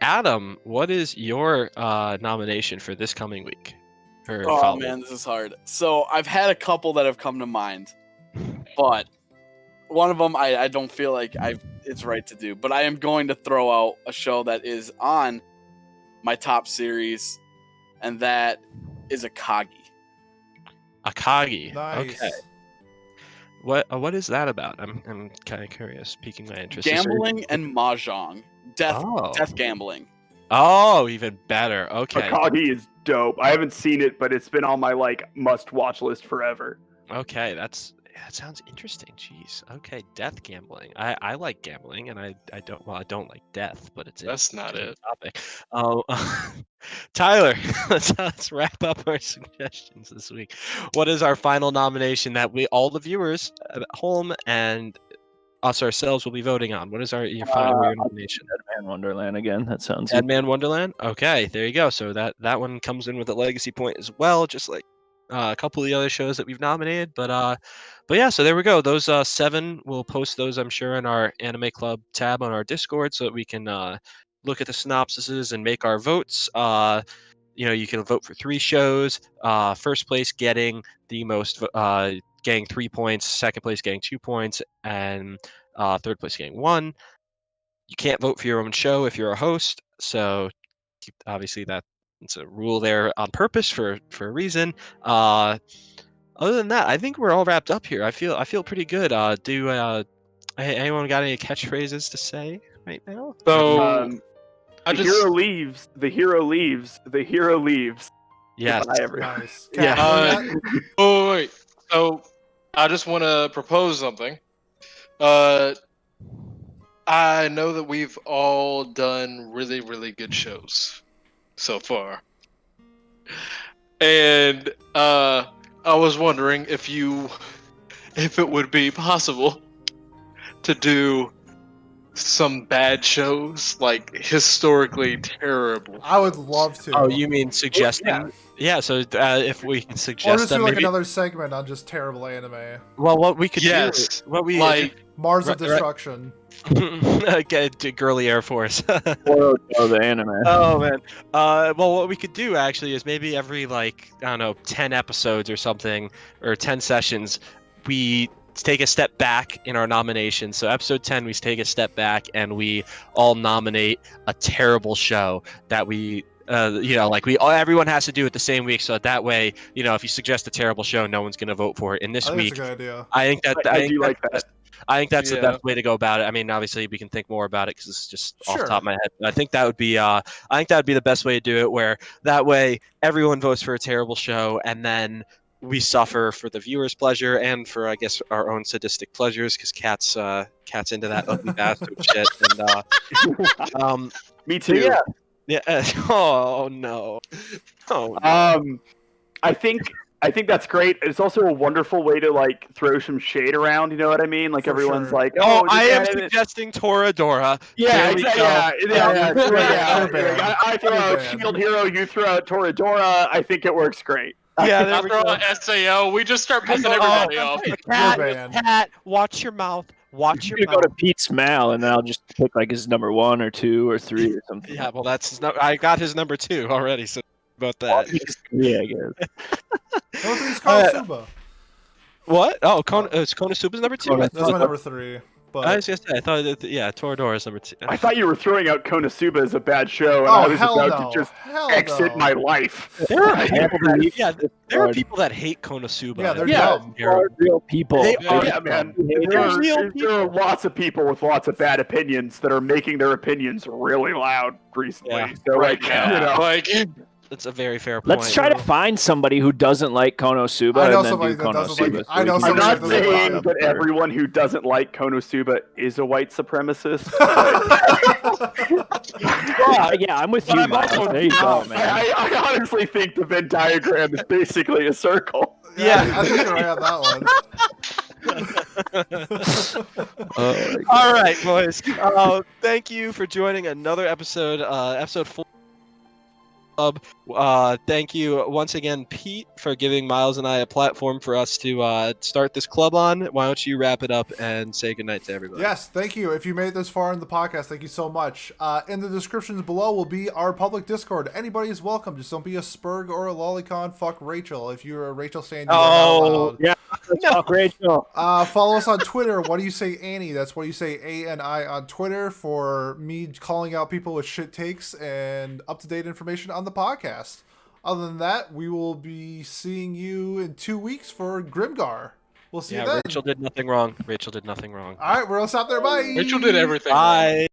Adam, what is your nomination for this coming week? Oh man, this is hard. So I've had a couple that have come to mind, but one of them I don't feel like it's right to do. But I am going to throw out a show that is on my top series, and that is Akagi. Akagi. Nice. Okay. What is that about? I'm kind of curious, piquing my interest. Is there- Gambling and mahjong, death Oh. gambling. Oh, even better. Okay. Akagi is dope. I haven't seen it, but it's been on my must-watch list forever. Okay, that sounds interesting. Jeez. Okay, death gambling. I like gambling, and I don't like death, but it's That's not interesting it. topic. Oh, Tyler, let's wrap up our suggestions this week. What is our final nomination that all the viewers at home and us ourselves will be voting on? What is your final nomination? Dead Man Wonderland again. That sounds Dead Man Wonderland. Okay, there you go. So that one comes in with a legacy point as well, just like a couple of the other shows that we've nominated. But yeah, so there we go. Those 7, we'll post those, I'm sure, in our Anime Club tab on our Discord, so that we can look at the synopsises and make our votes. You can vote for 3 shows. First place getting the most, getting 3 points. Second place getting 2 points, and third place getting 1. You can't vote for your own show if you're a host, so obviously it's a rule there on purpose for a reason. Other than that, I think we're all wrapped up here. I feel pretty good. Anyone got any catchphrases to say right now? So I The just hero leaves. The hero leaves. The hero leaves. Yes. Goodbye, everyone. Nice. Yeah. Kat, what do you got? oh wait. So I just want to propose something. I know that we've all done really, really good shows so far, and I was wondering if it would be possible to do some bad shows, like historically terrible. I would love to. Oh, you mean suggesting? Yeah. So if we can Or suggest just them, do like maybe. another segment on just terrible anime. Well, what we could Yes, do, what we like Mars Right- of Destruction. get to girly Air Force. Oh, the anime. Oh man. Well, what we could do actually is maybe every 10 episodes or something, or 10 sessions, we take a step back in our nomination. So episode 10, we take a step back and we all nominate a terrible show that we. Everyone has to do it the same week, so that way, if you suggest a terrible show, no one's gonna vote for it. In this I think week, it's a good idea. I think that I do like that. I think that's the Yeah. best way to go about it. I mean, obviously, we can think more about it because it's just off the Sure. top of my head. But I think that would be the best way to do it. Where that way everyone votes for a terrible show, and then we suffer for the viewers' pleasure and for, I guess, our own sadistic pleasures, because Cat's into that ugly bastard shit. And Me too. yeah. Oh no. Oh no. I think I think that's great. It's also a wonderful way to like throw some shade around. You know what I mean? Like For everyone's sure. like, Oh, this I am anime- suggesting Toradora. Yeah, There we exactly. go. Yeah. You're Like, banned. I throw You're out banned. Shield Hero, you throw out Toradora. I think it works great. Yeah, there I we throw go. out SAO. We just start pissing Oh, everybody off. Cat, banned. Cat, watch your mouth. Watch I'm your gonna go to mouth. Pete's Mal, and then I'll just pick like his number 1 or 2 or 3 or something. Yeah, well, that's his I got his number 2 already. So about that. Yeah, I guess. No, it's Uh, Konosuba. What? Oh, Konosuba's number 2. Konosuba. That's my number 3. But I was gonna say, I thought Toradora is number 2. I thought you were throwing out Konosuba as a bad show, and oh, I was hell about no. to just Hell exit no. my life. There are I people that, believe yeah, there are hard. people that hate Konosuba. Yeah, they're Yeah. dumb. They are real people. They are Yeah, man. They There hate are, real there are lots of people with lots of bad opinions that are making their opinions really loud recently. Yeah. So, Right like, now, you know, like That's a very fair point. Let's try to find somebody who doesn't like Konosuba I know and then somebody do that doesn't Konosuba. like- so I we know can I'm somebody not that doesn't saying like that everyone who doesn't like Konosuba is a white supremacist. Yeah, I'm with But you, I'm Miles. also There you go, down. man. I honestly think the Venn diagram is basically a circle. Yeah. I think you're right on that one. All right, boys. Thank you for joining another episode, episode 4. Thank you once again, Pete, for giving Miles and I a platform for us to start this club on. Why don't you wrap it up and say goodnight to everybody? Yes, thank you. If you made it this far in the podcast, thank you so much. In the descriptions below will be our public Discord. Anybody is welcome. Just don't be a Spurg or a Lolicon. Fuck Rachel. If you're a Rachel stan, you are not allowed. Yeah, fuck Rachel. Follow us on Twitter. What do you say, Annie? That's what you say, ANI on Twitter, for me calling out people with shit takes and up-to-date information on the podcast. Other than that, we will be seeing you in 2 weeks for Grimgar. We'll see you then. Rachel did nothing wrong. Rachel did nothing wrong. All right, we're all stop there. Bye. Rachel did everything. Bye.